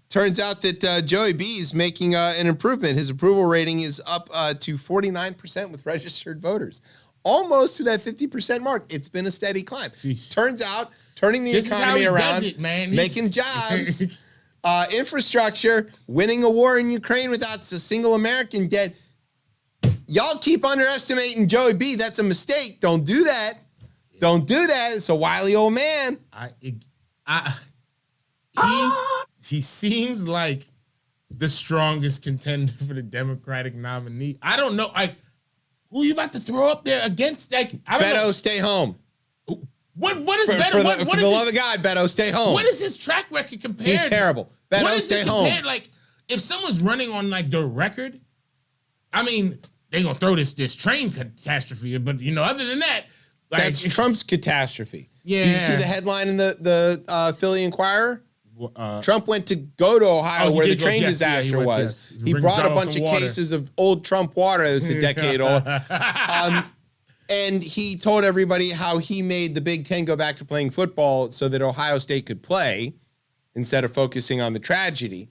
Speaker 1: Turns out that Joey B is making an improvement. His approval rating is up to 49% with registered voters. Almost to that 50% mark. It's been a steady climb.
Speaker 2: Jeez.
Speaker 1: Turns out, turning the economy around, making jobs... infrastructure, winning a war in Ukraine without a single American dead. Y'all keep underestimating Joey B. That's a mistake. Don't do that. Don't do that. It's a wily old man.
Speaker 2: He seems like the strongest contender for the Democratic nominee. I don't know. Who you about to throw up there against?
Speaker 1: Beto, stay home.
Speaker 2: What is Beto?
Speaker 1: For the love of God, Beto, stay home.
Speaker 2: What is his track record compared?
Speaker 1: He's terrible. Beto, stay home.
Speaker 2: Like, if someone's running on like the record, I mean, they gonna throw this train catastrophe. But other than that, like,
Speaker 1: that's Trump's catastrophe.
Speaker 2: Yeah.
Speaker 1: Did you see the headline in the Philly Inquirer? Trump went to go to Ohio where the train disaster was. He brought a bunch of cases of old Trump water that's a decade old. And he told everybody how he made the Big Ten go back to playing football so that Ohio State could play instead of focusing on the tragedy.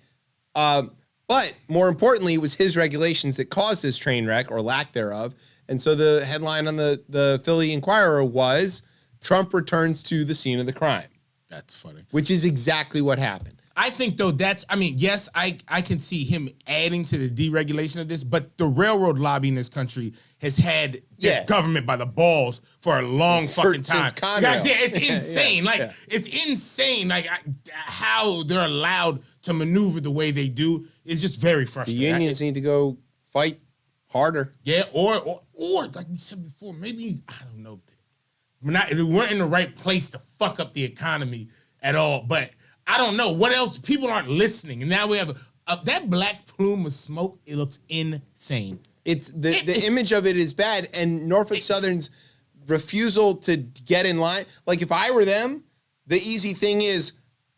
Speaker 1: But more importantly, it was his regulations that caused this train wreck or lack thereof. And so the headline on the Philly Inquirer was, Trump returns to the scene of the crime.
Speaker 2: That's funny.
Speaker 1: Which is exactly what happened.
Speaker 2: I think, though, yes, I can see him adding to the deregulation of this, but the railroad lobby in this country has had this government by the balls for a long fucking time.
Speaker 1: Since Conrail.
Speaker 2: It's insane. It's insane. Like, how they're allowed to maneuver the way they do is just very frustrating.
Speaker 1: The unions need to go fight harder.
Speaker 2: Yeah, or Or, like we said before, maybe, I don't know. We weren't in the right place to fuck up the economy at all. But I don't know. What else? People aren't listening. And now we have that black plume of smoke. It looks insane.
Speaker 1: It's the image of it is bad. And Norfolk Southern's refusal to get in line. Like, if I were them, the easy thing is,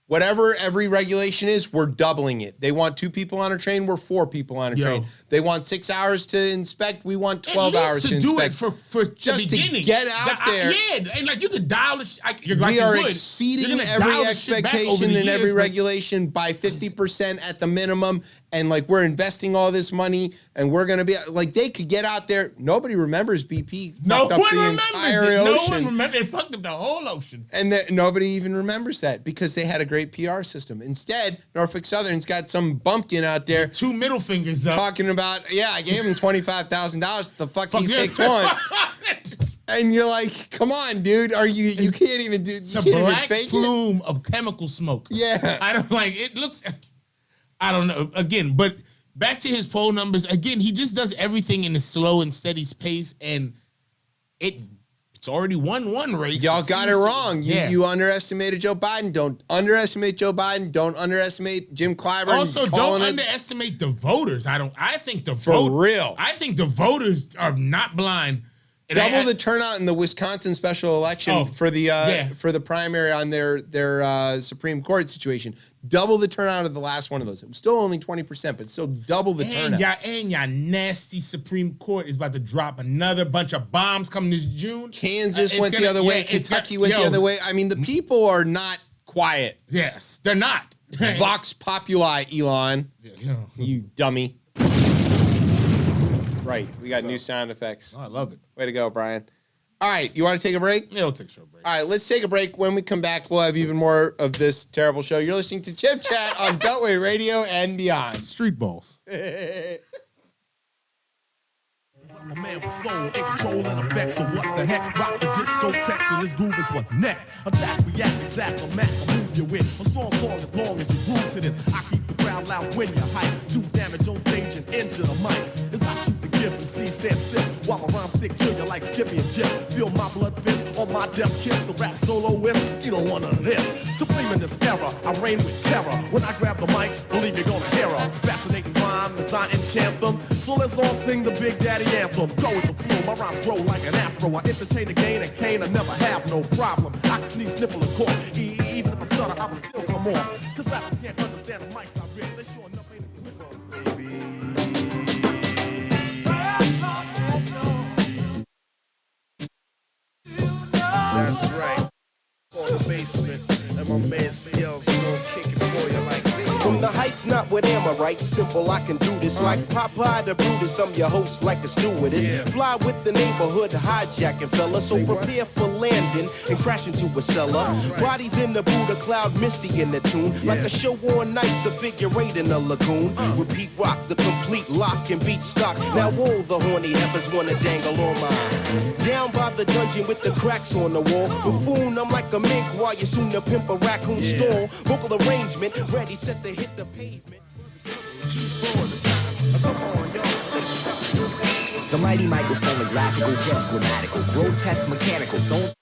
Speaker 1: whatever every regulation is, we're doubling it. They want 2 people on a train, we're 4 people on a train. They want 6 hours to inspect, we want 12 hours to
Speaker 2: do
Speaker 1: inspect.
Speaker 2: it for
Speaker 1: just
Speaker 2: the beginning.
Speaker 1: To get out there.
Speaker 2: Yeah, and like you could dial it.
Speaker 1: We are exceeding every expectation and every regulation by 50% at the minimum. And like, we're investing all this money, and we're gonna be like, they could get out there. Nobody remembers BP.
Speaker 2: No
Speaker 1: fucked up
Speaker 2: one
Speaker 1: the
Speaker 2: remembers
Speaker 1: entire
Speaker 2: it. No
Speaker 1: ocean.
Speaker 2: one remembers. It fucked up the whole ocean.
Speaker 1: And nobody even remembers that because they had a great PR system. Instead, Norfolk Southern's got some bumpkin out there
Speaker 2: 2 middle fingers up,
Speaker 1: talking about, I gave him $25,000. The fuck he takes one. And you're like, come on, dude. You can't even do.
Speaker 2: It's
Speaker 1: you
Speaker 2: a
Speaker 1: can't
Speaker 2: black
Speaker 1: even fake
Speaker 2: plume of chemical smoke.
Speaker 1: Yeah.
Speaker 2: I don't like it. Looks. I don't know. Again, but back to his poll numbers. Again, he just does everything in a slow and steady pace, and it's already 1-1 race.
Speaker 1: Y'all got it wrong.
Speaker 2: Yeah.
Speaker 1: You underestimated Joe Biden. Don't underestimate Joe Biden. Don't underestimate Jim Clyburn.
Speaker 2: Also, don't underestimate the voters. I think the
Speaker 1: real.
Speaker 2: I think the voters are not blind. And
Speaker 1: Double the turnout in the Wisconsin special election for the primary on their Supreme Court situation. Double the turnout of the last one of those. It was still only 20%, but still double the turnout.
Speaker 2: And your nasty Supreme Court is about to drop another bunch of bombs coming this June.
Speaker 1: Kansas went the other way. Kentucky went the other way. I mean, the people are not quiet.
Speaker 2: Yes, they're not.
Speaker 1: Vox Populi, Elon. You dummy. Right, we got new sound effects.
Speaker 2: Oh, I love it.
Speaker 1: Way to go, Brian. All right, you want to take a break?
Speaker 2: Yeah, we'll take a short break.
Speaker 1: All right, let's take a break. When we come back, we'll have even more of this terrible show. You're listening to Chip Chat on Beltway Radio and beyond.
Speaker 2: Street balls.
Speaker 5: I'm a man with soul, in control and effects, so what the heck? Rock the discotheque, so this groove is what's next. Attack, react, exact, or match, I'll move you with a strong song as long as you groove to this. I keep the crowd loud when you hype. Do damage on stage and injure the mic. As I shoot the gift, and see stand still while my rhymes stick to you like Skippy and Jip. Feel my blood fist on my death kiss. The rap soloist, you don't want none of this. Supreme in this era, I reign with terror. When I grab the mic, believe you're gonna hear her. Fascinating rhyme as I enchant them. So let's all sing the Big Daddy anthem. Go with the flow, my rhymes grow like an afro. I entertain again and cane, I never have no problem. I can sneeze, sniffle, and cough. Even if I stutter, I will still come on. Cause rappers can't understand the mics I rip. They sure enough ain't equipped, baby. That's right. For the basement, and my man CL's gonna kick it for you like this.
Speaker 6: From the heights, not with Amorite, simple, I can do this like Popeye the Brutus. I'm your host like a stewardess.
Speaker 5: Yeah.
Speaker 6: Fly with the neighborhood, hijacking fella. So prepare for landing and crash into a cellar.
Speaker 5: Right.
Speaker 6: Bodies in the Buddha cloud, misty in the tune. Like a show on nights, a figure eight in a lagoon. Repeat rock, the complete lock and beat stock. Now all the horny heifers wanna dangle on mine. Down by the dungeon with the cracks on the wall. Buffoon, I'm like a mink while you soon to pimp a raccoon stall. Vocal arrangement, ready, set to hit the pavement.
Speaker 7: The mighty microphone, graphical, just grammatical, grotesque, mechanical, don't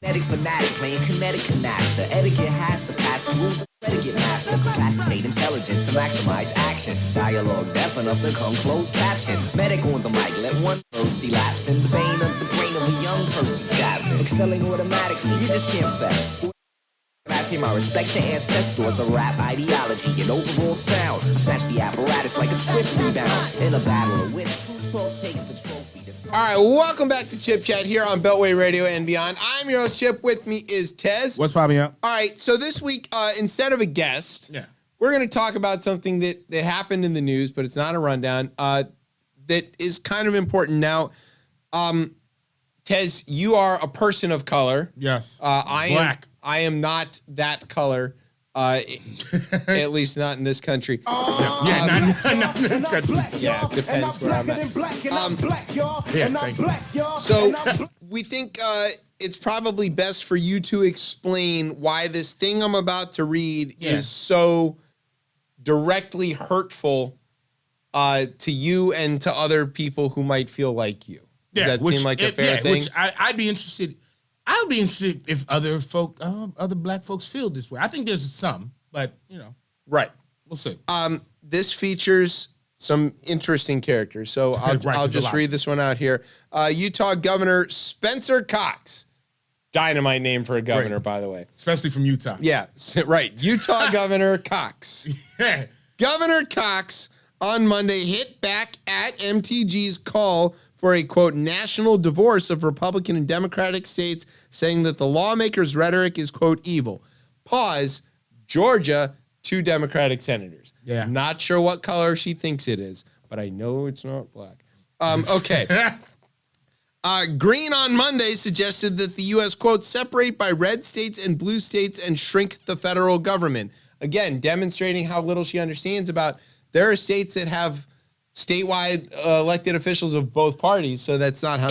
Speaker 7: kinetic fanatic, playing kinetic canasta. Etiquette has to pass through the etiquette master. Capacitate intelligence to maximize action. Dialogue deaf enough to come closed caption. Medic on the mic, let one verse elapse in the vein of the brain of a young Percy Chapman. Excelling automatically, you just can't fail. I pay my respect to ancestors, a rap ideology, and overall sound. Snatch the apparatus like a swift rebound. In a battle of wits, true talk takes the trophy.
Speaker 1: All right, welcome back to Chip Chat here on Beltway Radio and beyond. I'm your host, Chip. With me is Tez.
Speaker 2: What's popping up?
Speaker 1: All right, so this week, instead of a guest, we're going to talk about something that happened in the news, but it's not a rundown, that is kind of important. Now, Tez, you are a person of color.
Speaker 2: Yes.
Speaker 1: Black. I am not that color, at least not in this country.
Speaker 2: Not in this country.
Speaker 1: Yeah, it depends where I'm at. So we think it's probably best for you to explain why this thing I'm about to read is so directly hurtful to you and to other people who might feel like you. Does that seem like a fair thing?
Speaker 2: Which I'd be interested. I would be interested if other black folks feel this way. I think there's some, but
Speaker 1: Right.
Speaker 2: we'll see.
Speaker 1: This features some interesting characters. So I'll just read this one out here. Utah Governor Spencer Cox. Dynamite name for a governor, by the way.
Speaker 2: Especially from Utah.
Speaker 1: Yeah, right. Utah Governor Cox. Governor Cox on Monday hit back at MTG's call for a, quote, national divorce of Republican and Democratic states, saying that the lawmakers' rhetoric is, quote, evil. Pause. Georgia, 2 Democratic senators.
Speaker 2: Yeah.
Speaker 1: Not sure what color she thinks it is, but I know it's not black. Okay. Green on Monday suggested that the U.S., quote, separate by red states and blue states and shrink the federal government. Again, demonstrating how little she understands about there are states that have statewide elected officials of both parties, so that's not how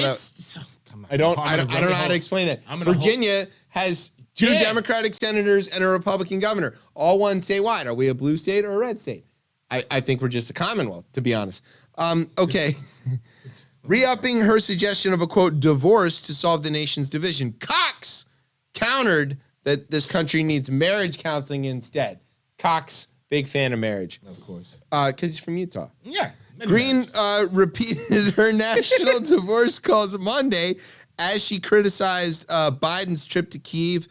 Speaker 1: I don't know how to explain that. Virginia has 2 Democratic senators and a Republican governor, all one statewide. Are we a blue state or a red state? I think we're just a Commonwealth, to be honest. Okay. Re-upping her suggestion of a, quote, divorce to solve the nation's division, Cox countered that this country needs marriage counseling instead. Cox, big fan of marriage.
Speaker 2: Of course.
Speaker 1: Because he's from Utah.
Speaker 2: Yeah.
Speaker 1: Green repeated her national divorce calls Monday as she criticized Biden's trip to Kyiv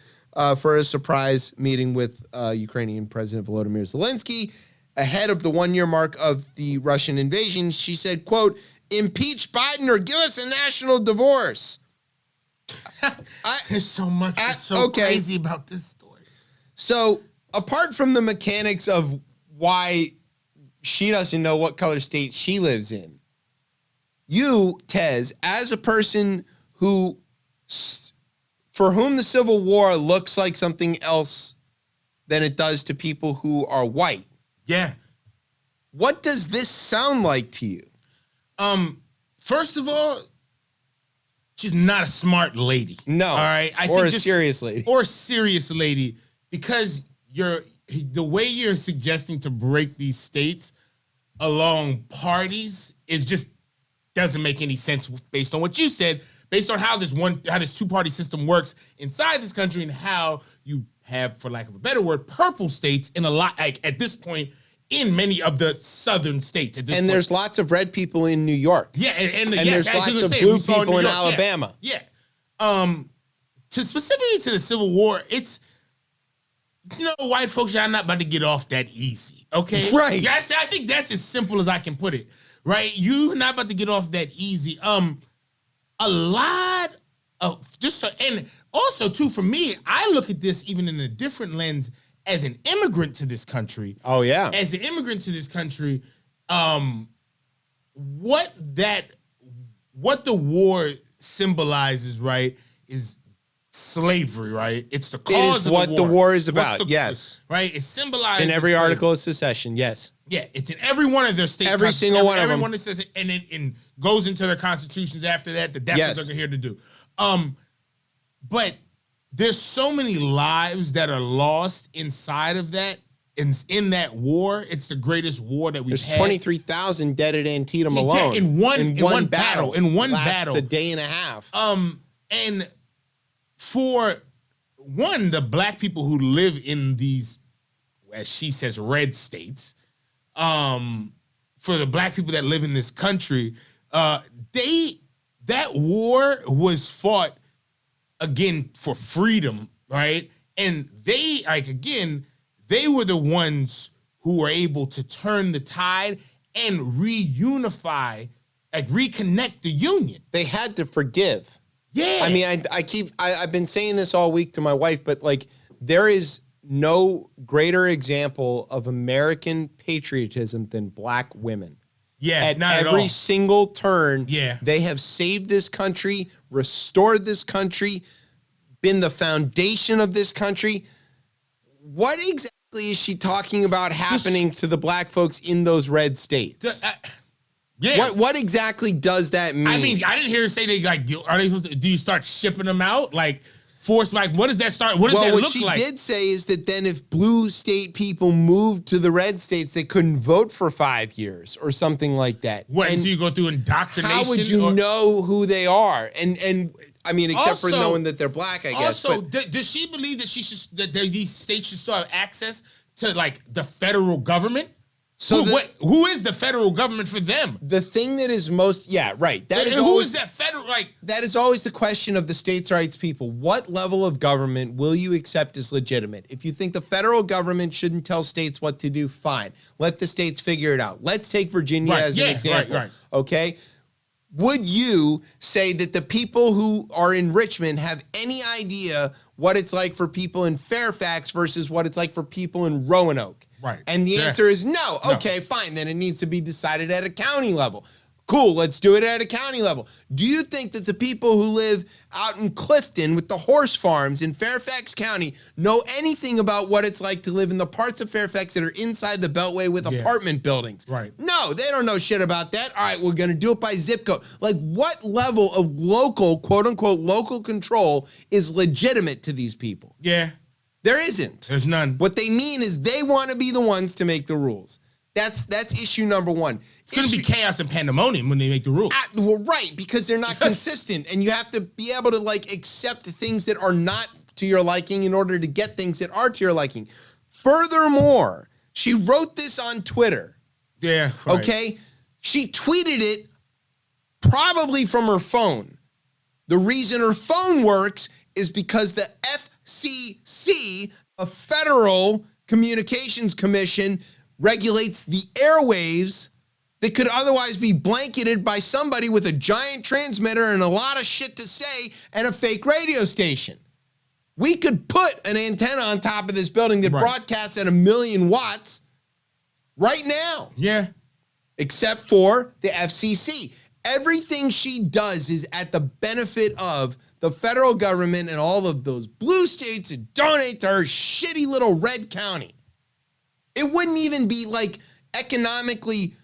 Speaker 1: for a surprise meeting with Ukrainian President Volodymyr Zelensky ahead of the 1-year mark of the Russian invasion. She said, quote, impeach Biden or give us a national divorce.
Speaker 2: There's so much crazy about this story.
Speaker 1: So apart from the mechanics of why she doesn't know what color state she lives in, you, Tez, as a person who, for whom the Civil War looks like something else than it does to people who are white.
Speaker 2: Yeah.
Speaker 1: What does this sound like to you?
Speaker 2: First of all, she's not a smart lady.
Speaker 1: No.
Speaker 2: All right.
Speaker 1: Or a serious lady.
Speaker 2: Or a serious lady, because the way you're suggesting to break these states along parties is just doesn't make any sense based on what you said, based on how this 2-party system works inside this country and how you have, for lack of a better word, purple states in a lot, like at this point, in many of the southern states. At this point.
Speaker 1: There's lots of red people in New York.
Speaker 2: Yeah, and
Speaker 1: there's lots of blue people in Alabama.
Speaker 2: Yeah. Specifically to the Civil War, it's, white folks, y'all not about to get off that easy, okay?
Speaker 1: Right.
Speaker 2: Yeah, I think that's as simple as I can put it, right? You're not about to get off that easy. A lot of, and also, too, for me, I look at this even in a different lens as an immigrant to this country.
Speaker 1: Oh, yeah.
Speaker 2: As an immigrant to this country, what the war symbolizes, right, is slavery, right? It's the cause of
Speaker 1: what the war is about, yes.
Speaker 2: Right? It symbolizes
Speaker 1: It's in every
Speaker 2: slavery.
Speaker 1: article of secession, yes.
Speaker 2: Yeah, it's in every one of their state.
Speaker 1: Every single one of them.
Speaker 2: Every one that says it, and it goes into their constitutions after that. That's what they're here to do. But there's so many lives that are lost inside of that, in that war. It's the greatest war that we've had.
Speaker 1: There's 23,000 dead at Antietam alone.
Speaker 2: In one battle.
Speaker 1: Lasts a day and a half.
Speaker 2: And for one, the black people who live in these, as she says, red states, for the black people that live in this country, that war was fought again for freedom, right? And they were the ones who were able to turn the tide and reunify, reconnect the Union.
Speaker 1: They had to forgive.
Speaker 2: Yeah.
Speaker 1: I mean, I've been saying this all week to my wife, but there is no greater example of American patriotism than black women.
Speaker 2: Yeah,
Speaker 1: at
Speaker 2: not at
Speaker 1: every
Speaker 2: all.
Speaker 1: single turn,
Speaker 2: Yeah.
Speaker 1: they have saved this country, restored this country, been the foundation of this country. What exactly is she talking about happening to the black folks in those red states?
Speaker 2: Yeah.
Speaker 1: What exactly does that mean?
Speaker 2: I mean, I didn't hear her say are they supposed to, do you start shipping them out? force, like, what does that start? What does that
Speaker 1: what
Speaker 2: look
Speaker 1: she
Speaker 2: like?
Speaker 1: did say is that then if blue state people moved to the red states, they couldn't vote for 5 years or something like that.
Speaker 2: What,
Speaker 1: And
Speaker 2: until you go through indoctrination?
Speaker 1: how would you know who they are? And I mean, except for
Speaker 2: Also-
Speaker 1: knowing that they're black, I guess.
Speaker 2: Also,
Speaker 1: but
Speaker 2: does she believe that these states should still have access to, like, the federal government?
Speaker 1: So
Speaker 2: Who is the federal government for them?
Speaker 1: the thing that is most, yeah, right. That is
Speaker 2: Who
Speaker 1: always
Speaker 2: is that federal, like...
Speaker 1: that is always the question of the states' rights people. What level of government will you accept as legitimate? If you think the federal government shouldn't tell states what to do, fine. Let the states figure it out. Let's take Virginia as an example.
Speaker 2: Right.
Speaker 1: Okay? Would you say that the people who are in Richmond have any idea what it's like for people in Fairfax versus what it's like for people in Roanoke?
Speaker 2: Right.
Speaker 1: And the
Speaker 2: Yeah.
Speaker 1: answer is no. Okay, fine. Then it needs to be decided at a county level. Cool, let's do it at a county level. Do you think that the people who live out in Clifton with the horse farms in Fairfax County know anything about what it's like to live in the parts of Fairfax that are inside the Beltway with apartment buildings?
Speaker 2: Right.
Speaker 1: No, they don't know shit about that. All right, we're going to do it by zip code. Like, what level of local, quote unquote, local control is legitimate to these people?
Speaker 2: Yeah,
Speaker 1: There isn't.
Speaker 2: there's none.
Speaker 1: What they mean is they want to be the ones to make the rules. That's issue number one.
Speaker 2: It's going to be chaos and pandemonium when they make the rules.
Speaker 1: Well, right, because they're not consistent, and you have to be able to like accept things that are not to your liking in order to get things that are to your liking. Furthermore, she wrote this on Twitter.
Speaker 2: Yeah. Right.
Speaker 1: Okay, she tweeted it probably from her phone. The reason her phone works is because the FCC, a Federal Communications Commission, regulates the airwaves that could otherwise be blanketed by somebody with a giant transmitter and a lot of shit to say and a fake radio station. We could put an antenna on top of this building that broadcasts at 1,000,000 watts right now,
Speaker 2: Yeah.
Speaker 1: except for the FCC. Everything she does is at the benefit of the federal government and all of those blue states that donate to her shitty little red county. It wouldn't even be like economically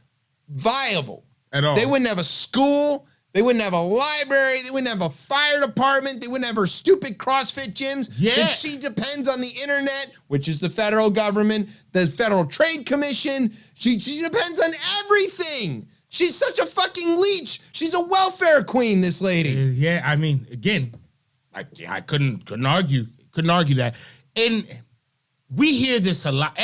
Speaker 1: viable
Speaker 2: At all.
Speaker 1: They wouldn't have a school. They wouldn't have a library. They wouldn't have a fire department. They wouldn't have her stupid CrossFit gyms.
Speaker 2: Yeah.
Speaker 1: And she depends on the internet, which is the federal government, the Federal Trade Commission. She depends on everything. She's such a fucking leech. She's a welfare queen, this lady.
Speaker 2: Yeah, I mean, again, I couldn't argue that. And we hear this a lot.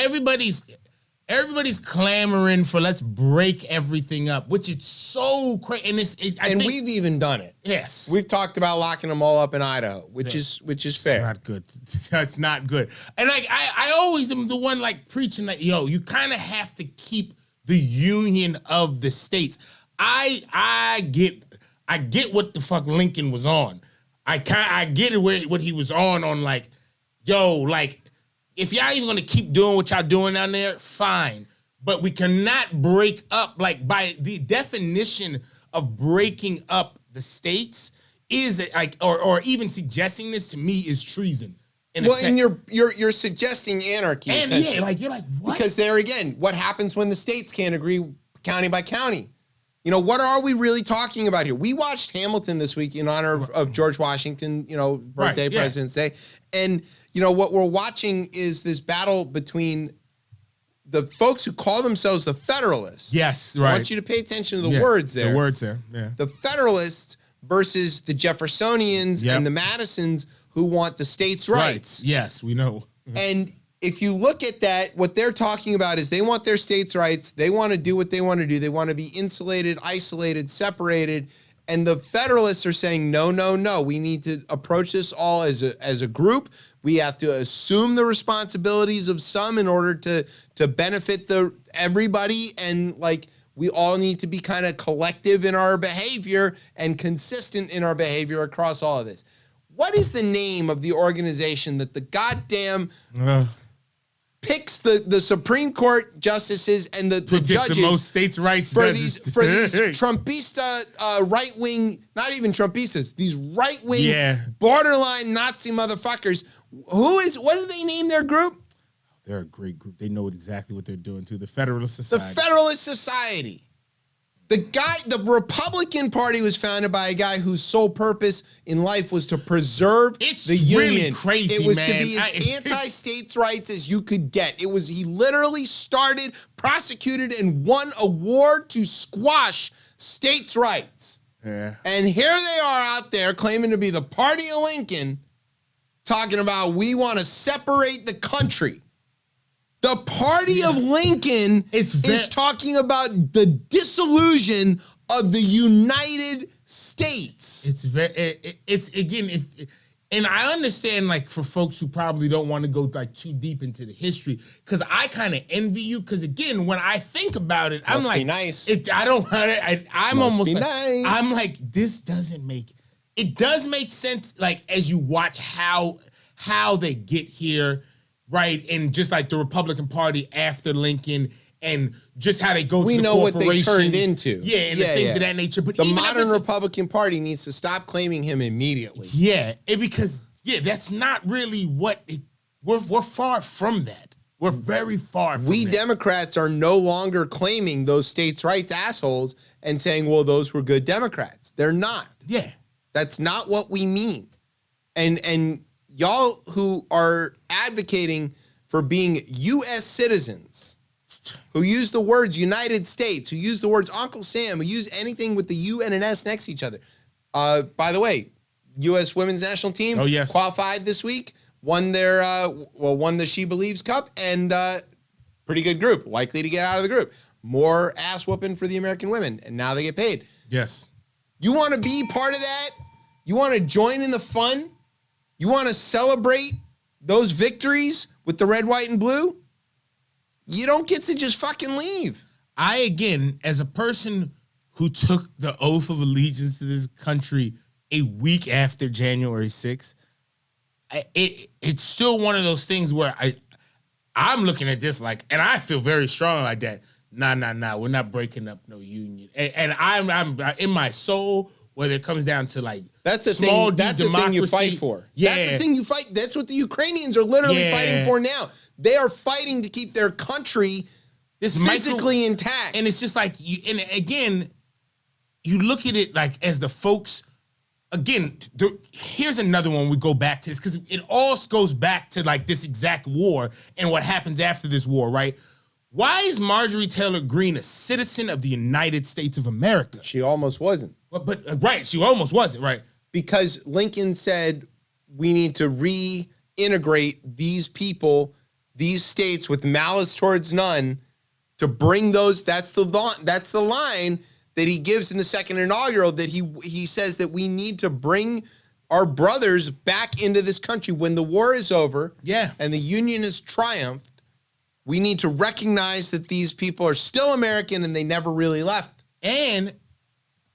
Speaker 2: Everybody's clamoring for let's break everything up, which is so crazy. And
Speaker 1: we've even done it.
Speaker 2: Yes,
Speaker 1: We've talked about locking them all up in Idaho, which is fair.
Speaker 2: not good. That's not good. And I always am the one like preaching that, yo, you kind of have to keep the union of the states. I get what the fuck Lincoln was on. I get it what he was on like, yo, like, if y'all even gonna keep doing what y'all doing down there, fine. But we cannot break up, like, by the definition of breaking up the states is like, or even suggesting this to me is treason. And
Speaker 1: you're suggesting anarchy,
Speaker 2: and
Speaker 1: essentially.
Speaker 2: yeah, like you're like, what?
Speaker 1: Because there again, what happens when the states can't agree county by county? You know, what are we really talking about here? We watched Hamilton this week in honor of George Washington, birthday,
Speaker 2: Right, yeah.
Speaker 1: President's Day. And, what we're watching is this battle between the folks who call themselves the Federalists.
Speaker 2: Yes,
Speaker 1: I
Speaker 2: right.
Speaker 1: want you to pay attention to the words there.
Speaker 2: The words there, yeah.
Speaker 1: The Federalists versus the Jeffersonians
Speaker 2: Yep.
Speaker 1: and the Madisons who want the states' rights.
Speaker 2: Yes, we know.
Speaker 1: And if you look at that, what they're talking about is they want their states' rights. They want to do what they want to do. They want to be insulated, isolated, separated. And the Federalists are saying, no, no, no. We need to approach this all as a group. We have to assume the responsibilities of some in order to benefit everybody. And like, we all need to be kind of collective in our behavior and consistent in our behavior across all of this. What is the name of the organization that the goddamn picks the Supreme Court justices and the judges
Speaker 2: the most states' rights
Speaker 1: for
Speaker 2: judges.
Speaker 1: these Trumpista right wing, not even Trumpistas, these right wing borderline Nazi motherfuckers. What do they name their group?
Speaker 2: They're a great group. They know exactly what they're doing too. The Federalist
Speaker 1: The
Speaker 2: Society.
Speaker 1: Federalist Society. The Republican Party was founded by a guy whose sole purpose in life was to preserve the
Speaker 2: really
Speaker 1: Union.
Speaker 2: crazy,
Speaker 1: It was
Speaker 2: man.
Speaker 1: to be as anti-states' rights as you could get. He literally started, prosecuted, and won a war to squash states' rights.
Speaker 2: Yeah.
Speaker 1: And here they are out there claiming to be the party of Lincoln, talking about we want to separate the country. The party of Lincoln is talking about the dissolution of the United States.
Speaker 2: And I understand, like, for folks who probably don't want to go like too deep into the history, because I kind of envy you. Because again, when I think about it, I'm like,
Speaker 1: nice.
Speaker 2: I'm almost like,
Speaker 1: nice.
Speaker 2: I'm like, this doesn't make. It does make sense, like, as you watch how they get here. Right, and just like the Republican Party after Lincoln, and just how they go to the
Speaker 1: know what they
Speaker 2: corporations.
Speaker 1: turned into.
Speaker 2: Yeah, and the things of that nature. But
Speaker 1: the
Speaker 2: even
Speaker 1: modern Republican Party needs to stop claiming him immediately.
Speaker 2: Yeah, because that's not really what we're far from that. We're very far from
Speaker 1: We
Speaker 2: that.
Speaker 1: Democrats are no longer claiming those states' rights assholes and saying, well, those were good Democrats. They're not.
Speaker 2: Yeah.
Speaker 1: That's not what we mean. And y'all who are advocating for being U.S. citizens, who use the words United States, who use the words Uncle Sam, who use anything with the U and an S next to each other. By the way, U.S. women's national team qualified this week, won the She Believes Cup, and pretty good group, likely to get out of the group. More ass whooping for the American women, and now they get paid.
Speaker 2: Yes.
Speaker 1: You want to be part of that? You want to join in the fun? You want to celebrate those victories with the red, white, and blue? You don't get to just fucking leave.
Speaker 2: I, again, as a person who took the oath of allegiance to this country a week after January 6th, it's still one of those things where I'm looking at this like, and I feel very strong like that. Nah, we're not breaking up no union. And I'm in my soul, whether it comes down to like
Speaker 1: that's the
Speaker 2: small
Speaker 1: thing. That's the thing you fight for.
Speaker 2: Yeah.
Speaker 1: That's the thing you fight. That's what the Ukrainians are literally fighting for now. They are fighting to keep their country physically intact.
Speaker 2: And it's just like, and again, you look at it like as the folks. Again, here's another one. We go back to this because it all goes back to like this exact war and what happens after this war, right? Why is Marjorie Taylor Greene a citizen of the United States of America?
Speaker 1: She almost wasn't.
Speaker 2: But right, she almost wasn't, right?
Speaker 1: Because Lincoln said we need to reintegrate these people, these states with malice towards none, to bring those. That's the line that he gives in the second inaugural, that he says that we need to bring our brothers back into this country when the war is over.
Speaker 2: Yeah.
Speaker 1: And the Union has triumphed. We need to recognize that these people are still American and they never really left.
Speaker 2: And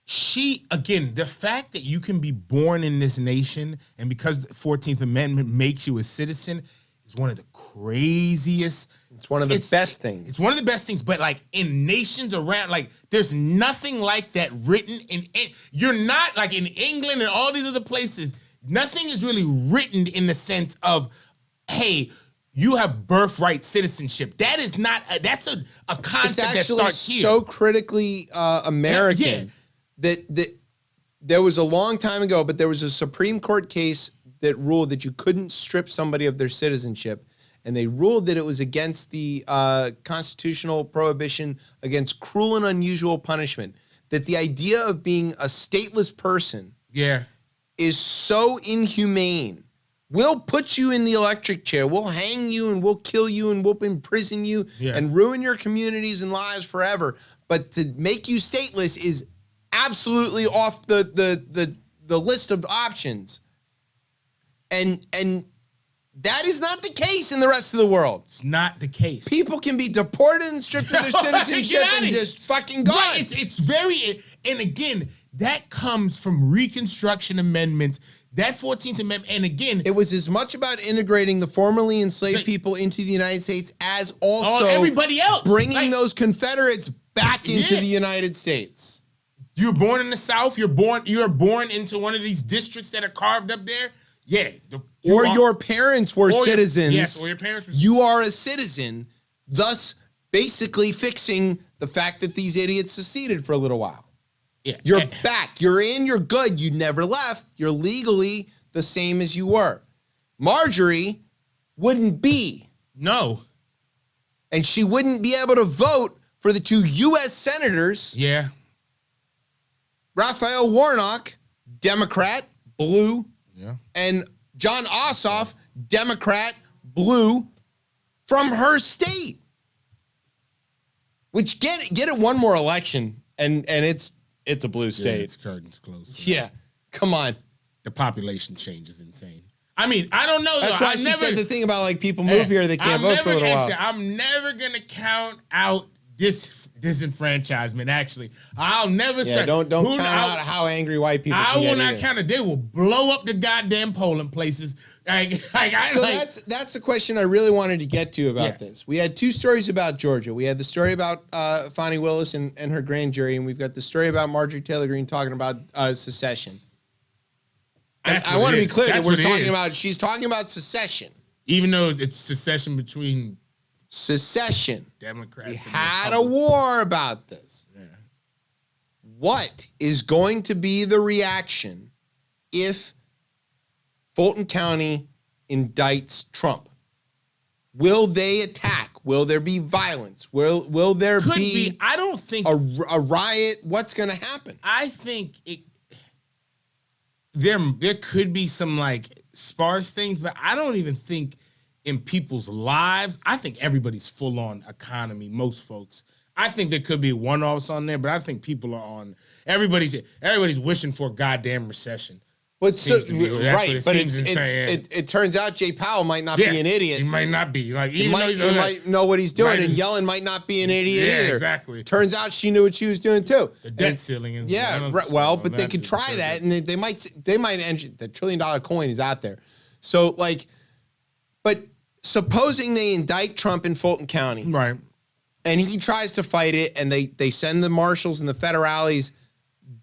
Speaker 2: the fact that you can be born in this nation and because the 14th Amendment makes you a citizen is one of the craziest.
Speaker 1: It's one of the best things.
Speaker 2: It's one of the best things, but like in nations around, like there's nothing like that written in you're not like in England and all these other places, nothing is really written in the sense of, hey, you have birthright citizenship. That is not, that's a concept that starts here.
Speaker 1: It's actually so critically American that there was a long time ago, but there was a Supreme Court case that ruled that you couldn't strip somebody of their citizenship. And they ruled that it was against the constitutional prohibition against cruel and unusual punishment. That the idea of being a stateless person is so inhumane. We'll put you in the electric chair. We'll hang you and we'll kill you and we'll imprison you and ruin your communities and lives forever. But to make you stateless is absolutely off the list of options. And that is not the case in the rest of the world.
Speaker 2: It's not the case.
Speaker 1: People can be deported and stripped of their citizenship and just fucking gone.
Speaker 2: Right, it's very, and again, that comes from Reconstruction amendments, that 14th Amendment, and again,
Speaker 1: it was as much about integrating the formerly enslaved people into the United States as also
Speaker 2: everybody else,
Speaker 1: bringing those Confederates back into the United States.
Speaker 2: You're born in the South. You're born into one of these districts that are carved up there. Yeah.
Speaker 1: Your parents were citizens.
Speaker 2: Yes, or your parents were
Speaker 1: You are a citizen. Thus, basically fixing the fact that these idiots seceded for a little while.
Speaker 2: Yeah.
Speaker 1: You're back. You're in. You're good. You never left. You're legally the same as you were. Marjorie wouldn't be.
Speaker 2: No.
Speaker 1: And she wouldn't be able to vote for the 2 U.S. senators.
Speaker 2: Yeah.
Speaker 1: Raphael Warnock, Democrat, blue.
Speaker 2: Yeah.
Speaker 1: And John Ossoff, Democrat, blue, from her state. Which get it one more election, and it's a blue state.
Speaker 2: It's curtains closed.
Speaker 1: Yeah, come on.
Speaker 2: The population change is insane. I mean, I don't know.
Speaker 1: That's
Speaker 2: though.
Speaker 1: why she said the thing about like people move here, they can't vote for a little while.
Speaker 2: I'm never gonna count out this disenfranchisement. Actually, I'll never say.
Speaker 1: Don't count out how angry white people.
Speaker 2: I
Speaker 1: can
Speaker 2: will
Speaker 1: get
Speaker 2: not
Speaker 1: either.
Speaker 2: count it. They will blow up the goddamn polling places.
Speaker 1: That's the question I really wanted to get to about this. We had 2 stories about Georgia. We had the story about Fani Willis and her grand jury, and we've got the story about Marjorie Taylor Greene talking about secession. I want to be clear that we're talking about. She's talking about secession.
Speaker 2: Even though it's secession between
Speaker 1: secession.
Speaker 2: Democrats.
Speaker 1: We
Speaker 2: and
Speaker 1: had a war about this.
Speaker 2: Yeah.
Speaker 1: What is going to be the reaction if Fulton County indicts Trump? Will they attack? Will there be violence? Will there be
Speaker 2: I don't think
Speaker 1: a riot? What's going to happen?
Speaker 2: I think there could be some like sparse things, but I don't even think in people's lives. I think everybody's full on economy. Most folks. I think there could be one-offs on there, but I think people are on. Everybody's wishing for a goddamn recession.
Speaker 1: Well,
Speaker 2: right, but
Speaker 1: it turns out Jay Powell might not be an idiot.
Speaker 2: He might not be. Like
Speaker 1: he might know what he's doing, and Yellen might not be an idiot either.
Speaker 2: Exactly.
Speaker 1: Turns out she knew what she was doing too.
Speaker 2: The debt ceiling is
Speaker 1: but they could try that, and they might end the $1 trillion coin is out there. So but supposing they indict Trump in Fulton County,
Speaker 2: right,
Speaker 1: and he tries to fight it, and they send the marshals and the federales.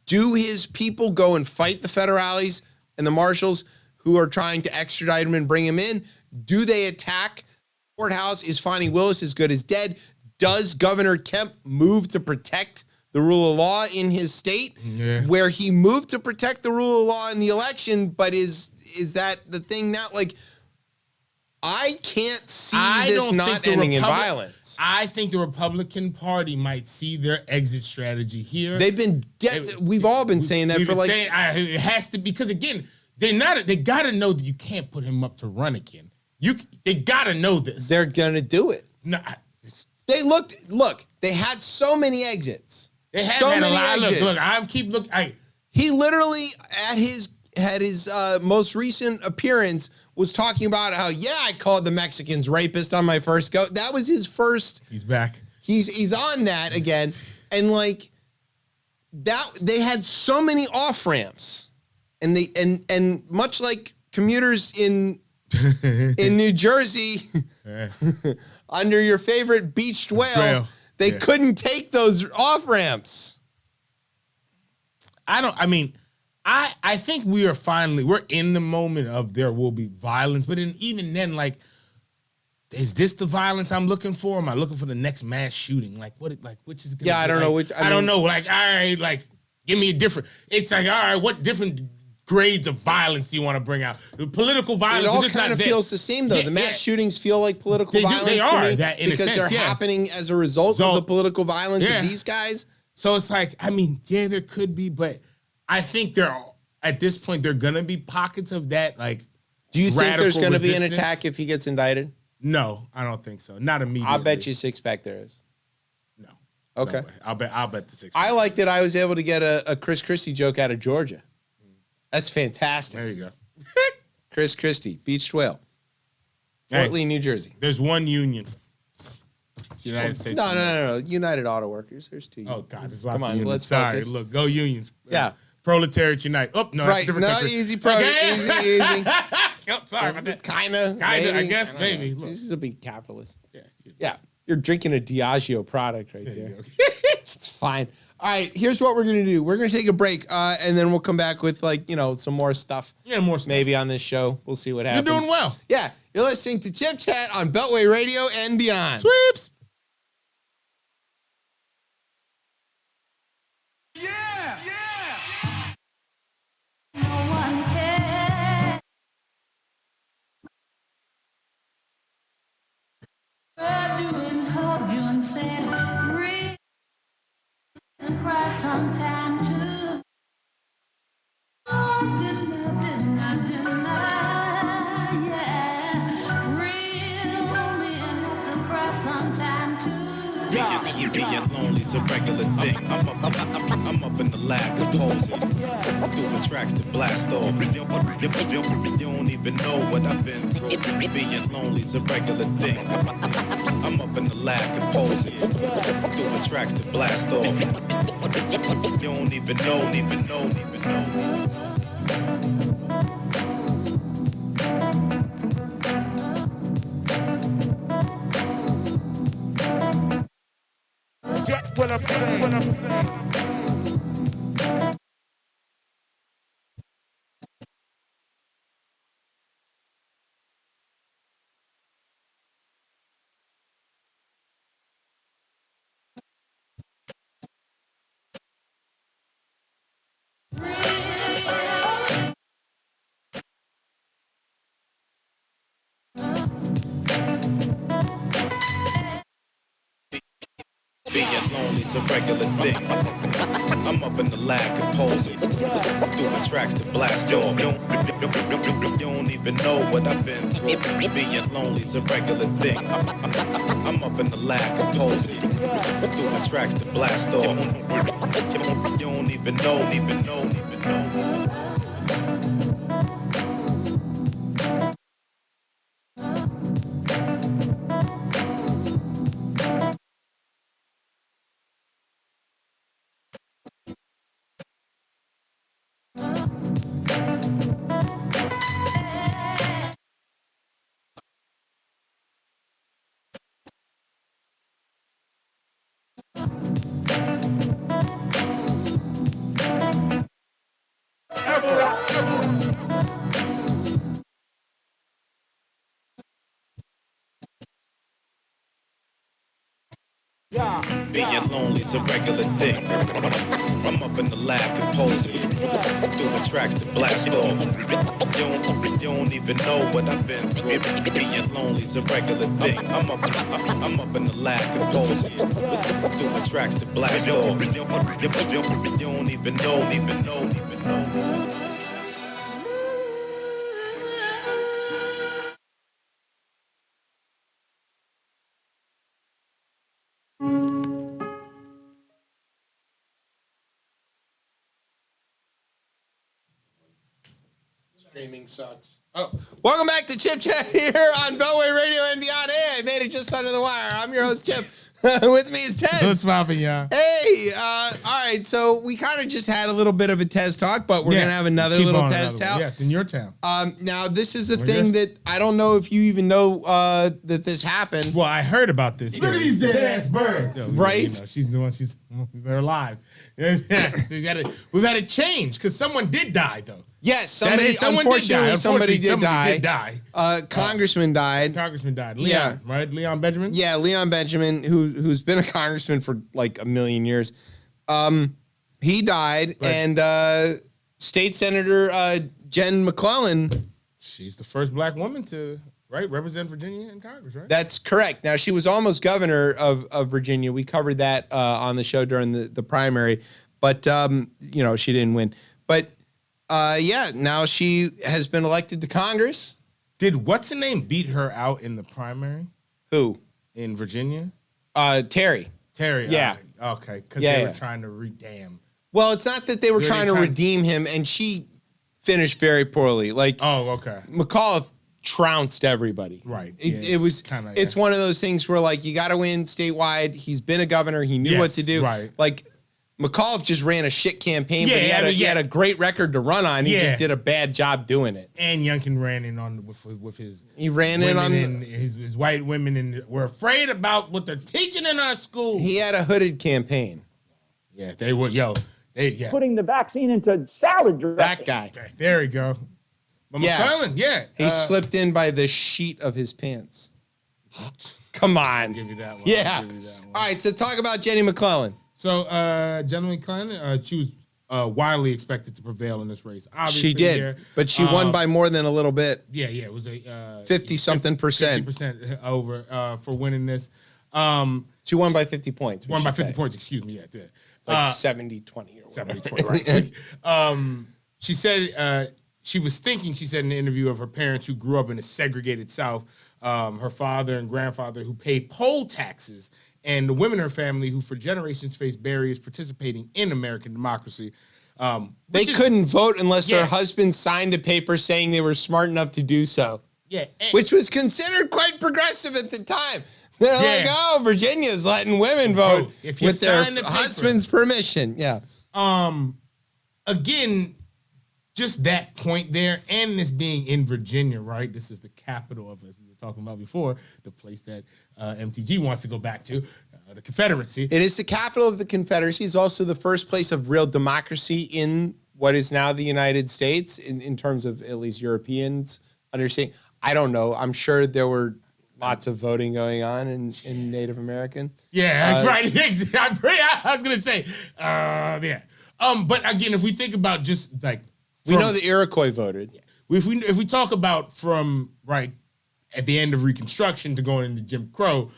Speaker 1: Do his people go and fight the federales and the marshals who are trying to extradite him and bring him in? Do they attack the courthouse? Is Fani Willis as good as dead? Does Governor Kemp move to protect the rule of law in his state?
Speaker 2: Yeah.
Speaker 1: Where he moved to protect the rule of law in the election, but is that the thing now? Like, I can't see this not ending in violence.
Speaker 2: I think the Republican Party might see their exit strategy here.
Speaker 1: We've all been saying that for like.
Speaker 2: It has to, because again, they got to know that you can't put him up to run again. They got to know this.
Speaker 1: They're gonna do it.
Speaker 2: No,
Speaker 1: they had so many exits.
Speaker 2: They had
Speaker 1: so many exits.
Speaker 2: Look, I keep looking.
Speaker 1: He literally at his most recent appearance was talking about how, I called the Mexicans rapist on my first go. That was his first.
Speaker 2: He's back.
Speaker 1: He's on that again. And like that, they had so many off ramps, and and much like commuters in New Jersey under your favorite beached whale, they couldn't take those off ramps.
Speaker 2: I think we're in the moment of there will be violence, but even then, like, is this the violence I'm looking for? Am I looking for the next mass shooting? Like, which is it gonna be?
Speaker 1: I don't know which.
Speaker 2: I don't know. Like, all right, like, give me a different. It's like, all right, what different grades of violence do you want to bring out? The political violence.
Speaker 1: It all kind of feels the same, though.
Speaker 2: Yeah,
Speaker 1: the mass shootings feel like political violence
Speaker 2: they are,
Speaker 1: to me
Speaker 2: that, in a
Speaker 1: because
Speaker 2: sense,
Speaker 1: they're happening as a result of the political violence of these guys.
Speaker 2: So it's like, there could be, but I think at this point, there are going to be pockets of that, like,
Speaker 1: do you think there's going to be an attack if he gets indicted?
Speaker 2: No, I don't think so. Not immediately.
Speaker 1: I'll bet you 6-pack there is.
Speaker 2: No.
Speaker 1: Okay.
Speaker 2: No, I'll bet the 6-pack.
Speaker 1: I like that I was able to get a Chris Christie joke out of Georgia. That's fantastic.
Speaker 2: There you go.
Speaker 1: Chris Christie, beached whale. Fort Lee, New Jersey.
Speaker 2: There's one union. It's United States.
Speaker 1: No. United Auto Workers. There's 2 unions.
Speaker 2: Oh, God. There's lots
Speaker 1: Come
Speaker 2: of
Speaker 1: on,
Speaker 2: unions.
Speaker 1: let's
Speaker 2: Sorry.
Speaker 1: focus.
Speaker 2: Look, go unions.
Speaker 1: Yeah.
Speaker 2: Proletariat Unite. Oh, no, that's a different country.
Speaker 1: Easy, easy.
Speaker 2: Oh, sorry about that.
Speaker 1: Kind of,
Speaker 2: I guess, maybe.
Speaker 1: Look. This is a big capitalist.
Speaker 2: Yeah.
Speaker 1: You're drinking a Diageo product right there. It's fine. All right, here's what we're going to do. We're going to take a break, and then we'll come back with, some more stuff.
Speaker 2: Yeah, more stuff.
Speaker 1: Maybe on this show. We'll see what happens.
Speaker 2: You're doing well.
Speaker 1: Yeah, you're listening to Chip Chat on Beltway Radio and beyond.
Speaker 2: Sweeps.
Speaker 4: you and hugged you and said, real to cry sometime too. Oh, didn't I, yeah. Real men have to cry sometime too.
Speaker 8: Being lonely's a regular thing. I'm up in the lab composing, doing tracks to blast off. You don't even know what I've been through. Being lonely's a regular thing. I'm up in the lab composing, doing tracks to blast off. You don't even know.
Speaker 5: Get what I'm saying.
Speaker 8: Being lonely's a regular thing. I'm up in the lab composing, doing tracks to blast off. You don't even know what I've been through. Being lonely's a regular thing. I'm up in the lab composing, doing tracks to blast off. You don't even know. Being lonely's a regular thing. I'm up in the lab composing, doing tracks to blast off. You don't even know what I've been through. Being lonely's a regular thing. I'm up in the lab composing, doing tracks to blast off. You don't even know.
Speaker 1: Streaming sucks. Oh, welcome back to Chip Chat here on Beltway Radio and Beyond. Hey, I made it just under the wire. I'm your host, Chip. With me is Tez.
Speaker 2: What's poppin', y'all?
Speaker 1: Hey, all right. So we kind of just had a little bit of a Tez talk, but we're gonna have another little Tez talk.
Speaker 2: Yes, in your town.
Speaker 1: Now this is a thing that I don't know if you even know that this happened.
Speaker 2: Well, I heard about this.
Speaker 5: Look at these dead ass birds.
Speaker 1: Right?
Speaker 2: You know, they're alive. We've had a change because someone did die though.
Speaker 1: Yes, unfortunately, somebody did die. Congressman died.
Speaker 2: Congressman died. Leon, right? Leon Benjamin?
Speaker 1: Yeah, Leon Benjamin, who's been a congressman for like a million years. He died, and State Senator Jen McClellan.
Speaker 2: She's the first black woman to represent Virginia in Congress, right?
Speaker 1: That's correct. Now, she was almost governor of Virginia. We covered that on the show during the primary, but she didn't win. But now she has been elected to Congress.
Speaker 2: Did what's her name beat her out in the primary?
Speaker 1: Who?
Speaker 2: In Virginia?
Speaker 1: Terry. Yeah.
Speaker 2: Okay. Because they were trying to redeem.
Speaker 1: Well, it's not that they were trying to redeem him, and she finished very poorly. Like,
Speaker 2: okay.
Speaker 1: McAuliffe trounced everybody.
Speaker 2: Right.
Speaker 1: It was kind of. It's one of those things where like you got to win statewide. He's been a governor. He knew what to do.
Speaker 2: Right.
Speaker 1: Like. McAuliffe just ran a shit campaign, but he had a great record to run on. He just did a bad job doing it.
Speaker 2: And Youngkin ran in on with his.
Speaker 1: He ran in on
Speaker 2: his white women, and we're afraid about what they're teaching in our schools.
Speaker 1: He had a hooded campaign.
Speaker 2: Yeah, they were
Speaker 9: putting the vaccine into salad dressing.
Speaker 1: That guy.
Speaker 2: There we go. But McClellan,
Speaker 1: he slipped in by the sheet of his pants. Come on,
Speaker 2: I'll give you that one.
Speaker 1: Yeah. All right, so talk about Jenny McClellan.
Speaker 2: So, Jenny McClellan, she was widely expected to prevail in this race. Obviously,
Speaker 1: She did,
Speaker 2: here,
Speaker 1: but she won by more than a little bit.
Speaker 2: Yeah, it was a
Speaker 1: 50-something%.
Speaker 2: 50% over for winning this.
Speaker 1: She won by 50 points.
Speaker 2: Won by 50 points, excuse me. Yeah,
Speaker 1: It's like 70-20 or whatever.
Speaker 2: 70-20, right. She said she was thinking, she said in the interview, of her parents who grew up in a segregated South, her father and grandfather who paid poll taxes, and the women in her family who for generations faced barriers participating in American democracy.
Speaker 1: They couldn't vote unless
Speaker 2: Yeah.
Speaker 1: their husband signed a paper saying they were smart enough to do so.
Speaker 2: Yeah.
Speaker 1: Which was considered quite progressive at the time. They're like,
Speaker 2: Yeah.
Speaker 1: oh, Virginia's letting women vote
Speaker 2: if you
Speaker 1: with their
Speaker 2: sign the paper.
Speaker 1: husband's permission. Yeah.
Speaker 2: Again, just that point there, and this being in Virginia, right? This is the capital of, as we were talking about before, the place that MTG wants to go back to, the Confederacy.
Speaker 1: It is the capital of the Confederacy. It's also the first place of real democracy in what is now the United States, in terms of at least Europeans understanding. I don't know. I'm sure there were lots of voting going on in Native American.
Speaker 2: Yeah, right. I was gonna say, yeah. But again, if we think about just like
Speaker 1: We know the Iroquois voted.
Speaker 2: If we talk about from right at the end of Reconstruction to going into Jim Crow,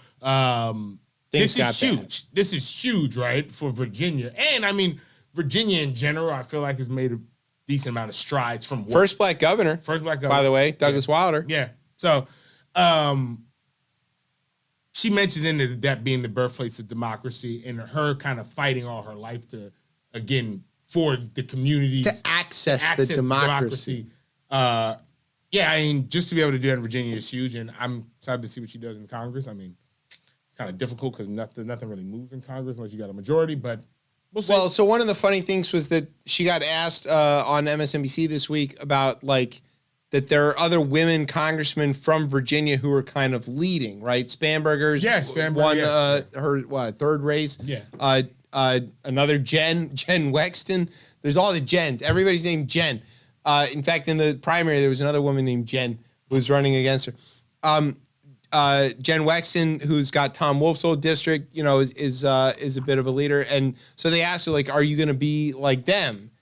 Speaker 2: this is huge. This is huge, right, for Virginia, and I mean Virginia in general. I feel like has made a decent amount of strides from
Speaker 1: First black governor, by the way, Douglas Wilder.
Speaker 2: Yeah. So, she mentions in it that being the birthplace of democracy, and her kind of fighting all her life to, again, for the communities
Speaker 1: to access the democracy.
Speaker 2: Yeah, I mean, just to be able to do that in Virginia is huge, and I'm excited to see what she does in Congress. I mean, it's kind of difficult because nothing really moves in Congress unless you got a majority, but we'll see.
Speaker 1: Well, so one of the funny things was that she got asked on MSNBC this week about like that there are other women congressmen from Virginia who are kind of leading, right? Spanberger's won her third race.
Speaker 2: Yeah.
Speaker 1: Another Jen Wexton. There's all the Jens. Everybody's named Jen. In fact, in the primary, there was another woman named Jen who was running against her. Jen Wexton, who's got Tom Wolf's old district, you know, is a bit of a leader. And so they asked her, like, are you going to be like them?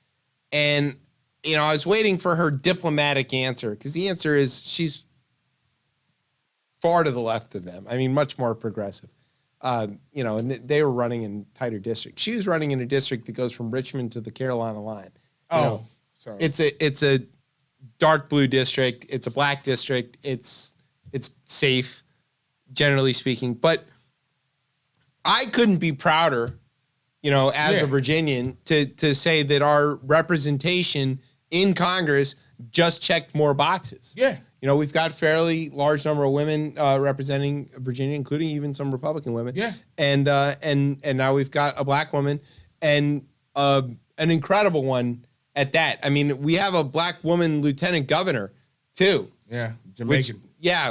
Speaker 1: And, you know, I was waiting for her diplomatic answer, because the answer is she's far to the left of them. I mean, much more progressive. You know, and they were running in tighter districts. She was running in a district that goes from Richmond to the Carolina line.
Speaker 2: Sorry.
Speaker 1: It's a dark blue district. It's a black district. It's safe, generally speaking. But I couldn't be prouder, you know, as a Virginian, to say that our representation in Congress just checked more boxes.
Speaker 2: Yeah.
Speaker 1: You know, we've got fairly large number of women representing Virginia, including even some Republican women.
Speaker 2: Yeah.
Speaker 1: And now we've got a black woman, and an incredible one at that. I mean, we have a black woman lieutenant governor too.
Speaker 2: Yeah, Jamaican.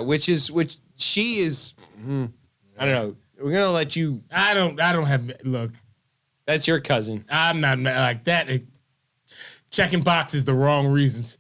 Speaker 1: Which she is. I don't know. We're gonna let you.
Speaker 2: I don't have. Look,
Speaker 1: that's your cousin.
Speaker 2: I'm not like that. Checking boxes the wrong reasons.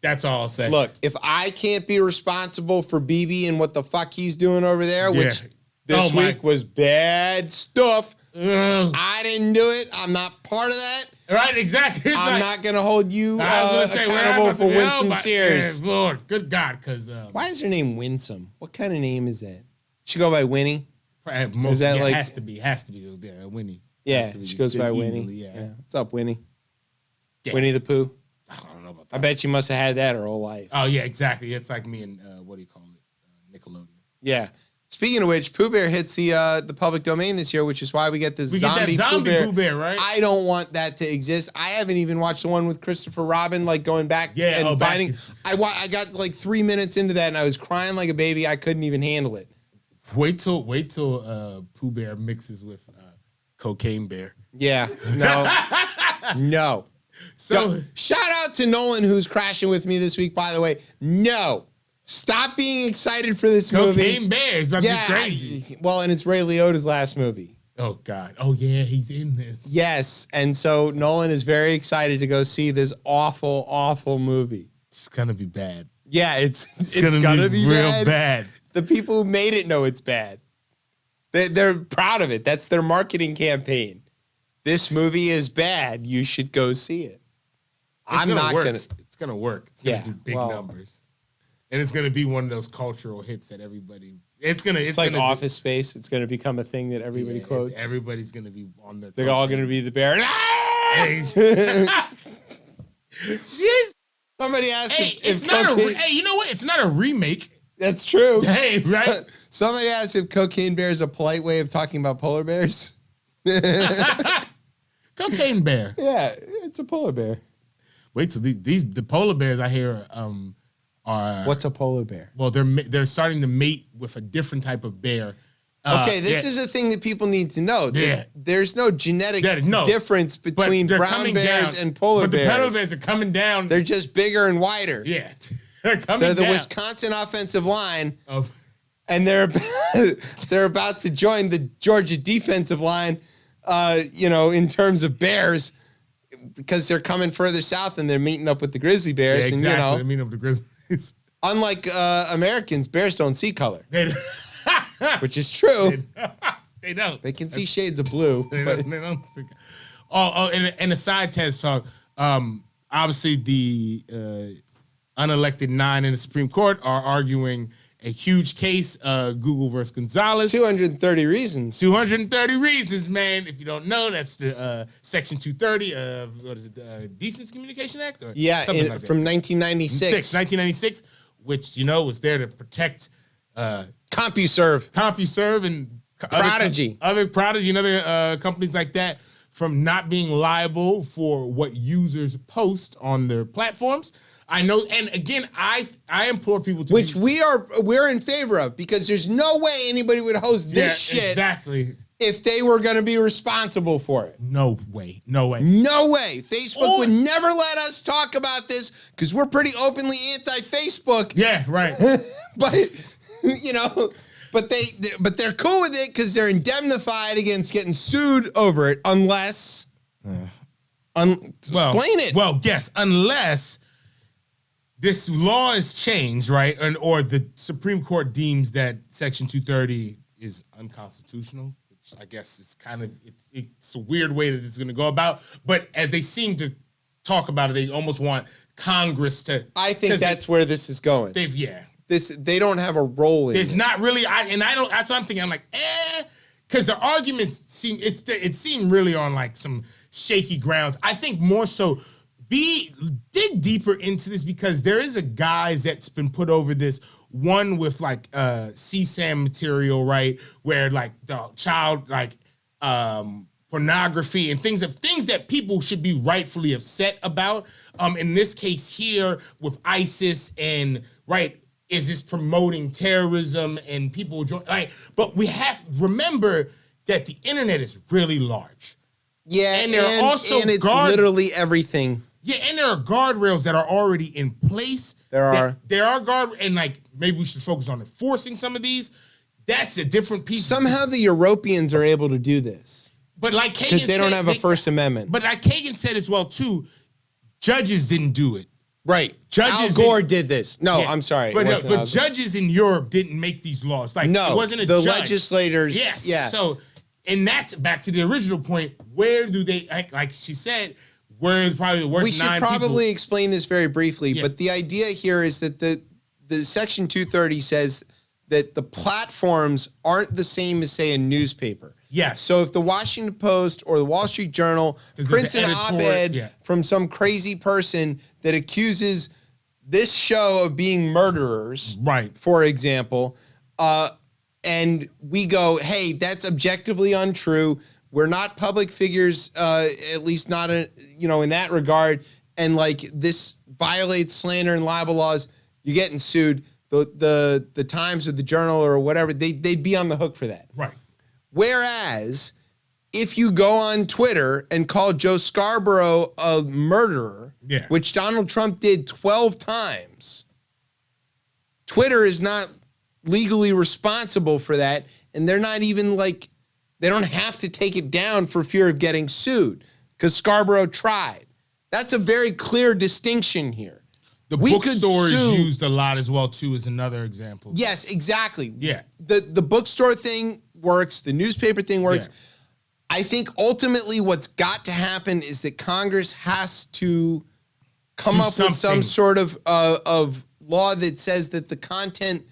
Speaker 2: That's all I'll say.
Speaker 1: Look, if I can't be responsible for BB and what the fuck he's doing over there, which this week was bad stuff. I didn't do it. I'm not part of that.
Speaker 2: Right, exactly.
Speaker 1: I'm not going to hold you accountable for Winsome Sears.
Speaker 2: Lord, good God, because...
Speaker 1: why is her name Winsome? What kind of name is that? She go by Winnie?
Speaker 2: Is that like... Has to be Winnie.
Speaker 1: Yeah, she goes by Winnie. Yeah. What's up, Winnie? Yeah. Winnie the Pooh?
Speaker 2: I don't know about that.
Speaker 1: I bet you must have had that her whole life.
Speaker 2: Oh, yeah, exactly. It's like me and, what do you call it? Nickelodeon.
Speaker 1: Yeah. Speaking of which, Pooh Bear hits the public domain this year, which is why we get this zombie
Speaker 2: Pooh Bear, right?
Speaker 1: I don't want that to exist. I haven't even watched the one with Christopher Robin, like going back and finding. I got like 3 minutes into that and I was crying like a baby. I couldn't even handle it.
Speaker 2: Wait till Pooh Bear mixes with Cocaine Bear.
Speaker 1: Yeah, no. So shout out to Nolan, who's crashing with me this week, by the way. No. Stop being excited for this movie.
Speaker 2: Cocaine Bear is about to be crazy.
Speaker 1: Well, and it's Ray Liotta's last movie.
Speaker 2: Oh, God. Oh, yeah, he's in this.
Speaker 1: Yes, and so Nolan is very excited to go see this awful, awful movie.
Speaker 2: It's going to be bad.
Speaker 1: Yeah, it's gonna be
Speaker 2: real bad.
Speaker 1: The people who made it know it's bad. They're proud of it. That's their marketing campaign. this movie is bad. You should go see it. I'm not
Speaker 2: work.
Speaker 1: going to.
Speaker 2: It's going to work. It's going to do big
Speaker 1: well,
Speaker 2: numbers. And it's going to be one of those cultural hits that everybody... It's
Speaker 1: like Office Space. It's going to become a thing that everybody quotes.
Speaker 2: Everybody's going to be on the...
Speaker 1: They're all going to be the bear. Somebody asked if cocaine...
Speaker 2: Hey, you know what? It's not a remake.
Speaker 1: That's true.
Speaker 2: Hey, right?
Speaker 1: Somebody asked if Cocaine Bear is a polite way of talking about polar bears.
Speaker 2: Cocaine Bear.
Speaker 1: Yeah, it's a polar bear.
Speaker 2: Wait till the polar bears I hear are...
Speaker 1: What's a polar bear?
Speaker 2: Well, they're starting to mate with a different type of bear.
Speaker 1: Okay, this is a thing that people need to know.
Speaker 2: Yeah.
Speaker 1: There's no genetic difference between brown bears and polar bears.
Speaker 2: But the polar bears are coming down.
Speaker 1: They're just bigger and wider.
Speaker 2: Yeah. They're coming
Speaker 1: They're the
Speaker 2: down.
Speaker 1: Wisconsin offensive line. And they're about to join the Georgia defensive line, in terms of bears, because they're coming further south and they're meeting up with the grizzly bears.
Speaker 2: Yeah, exactly.
Speaker 1: And,
Speaker 2: they're meeting up with the grizzlies.
Speaker 1: Unlike Americans, bears don't see color. Which is true.
Speaker 2: They don't.
Speaker 1: They can see shades of blue.
Speaker 2: They don't. And a side test talk. Obviously, the unelected 9 in the Supreme Court are arguing a huge case, Google versus Gonzalez.
Speaker 1: 230 reasons.
Speaker 2: 230 reasons, man. If you don't know, that's the Section 230 of, what is it, Decency Communication Act? Or
Speaker 1: yeah,
Speaker 2: something like
Speaker 1: from 1996.
Speaker 2: 1996, which, was there to protect...
Speaker 1: CompuServe
Speaker 2: and
Speaker 1: Prodigy.
Speaker 2: Other Prodigy and other companies like that from not being liable for what users post on their platforms. I know, and again, I implore people to...
Speaker 1: Which we're in favor of, because there's no way anybody would host this shit
Speaker 2: exactly.
Speaker 1: if they were going to be responsible for it.
Speaker 2: No way.
Speaker 1: Facebook would never let us talk about this because we're pretty openly anti-Facebook.
Speaker 2: Yeah, right.
Speaker 1: But they're cool with it because they're indemnified against getting sued over it, unless... explain it.
Speaker 2: Well, yes, unless this law is changed, right? Or the Supreme Court deems that Section 230 is unconstitutional, which I guess is kind of, it's a weird way that it's going to go about. But as they seem to talk about it, they almost want Congress to...
Speaker 1: I think that's where this is going. They don't have a role in
Speaker 2: There's
Speaker 1: this.
Speaker 2: not really, that's what I'm thinking. I'm like, because the arguments seem really on like some shaky grounds. I think more so dig deeper into this, because there is a guise that's been put over this, one with like CSAM material, right? Where like the child like pornography and things that people should be rightfully upset about. In this case here with ISIS and is this promoting terrorism and people join? But we have to remember that the internet is really large.
Speaker 1: Yeah, and it's literally everything.
Speaker 2: Yeah, and there are guardrails that are already in place. There are guard, and like maybe we should focus on enforcing some of these. That's a different piece.
Speaker 1: Somehow the Europeans are able to do this,
Speaker 2: but like Kagan
Speaker 1: because they don't have a First Amendment.
Speaker 2: But like Kagan said as well too, judges didn't do it.
Speaker 1: Right. Al Gore did this. No, yeah, I'm sorry.
Speaker 2: But judges in Europe didn't make these laws. Like, it wasn't a judge.
Speaker 1: The legislators.
Speaker 2: Yes.
Speaker 1: Yeah.
Speaker 2: So, and that's back to the original point. Where do they, like she said, where is probably the worst 9
Speaker 1: We should probably explain this very briefly, but the idea here is that the Section 230 says that the platforms aren't the same as, say, a newspaper.
Speaker 2: Yes.
Speaker 1: So if the Washington Post or the Wall Street Journal prints an op-ed from some crazy person that accuses this show of being murderers,
Speaker 2: right?
Speaker 1: For example, and we go, hey, that's objectively untrue. We're not public figures, at least not in that regard. And like this violates slander and libel laws. You're getting sued. The Times or the Journal or whatever, they'd be on the hook for that.
Speaker 2: Right.
Speaker 1: Whereas, if you go on Twitter and call Joe Scarborough a murderer, which Donald Trump did 12 times, Twitter is not legally responsible for that, and they're not even they don't have to take it down for fear of getting sued, because Scarborough tried. That's a very clear distinction here.
Speaker 2: The bookstore is used a lot as well, too, as another example.
Speaker 1: Yes, exactly.
Speaker 2: Yeah.
Speaker 1: The bookstore thing works. The newspaper thing works. I think ultimately what's got to happen is that Congress has to come
Speaker 2: Do
Speaker 1: up with some
Speaker 2: something.
Speaker 1: sort of law that says that the content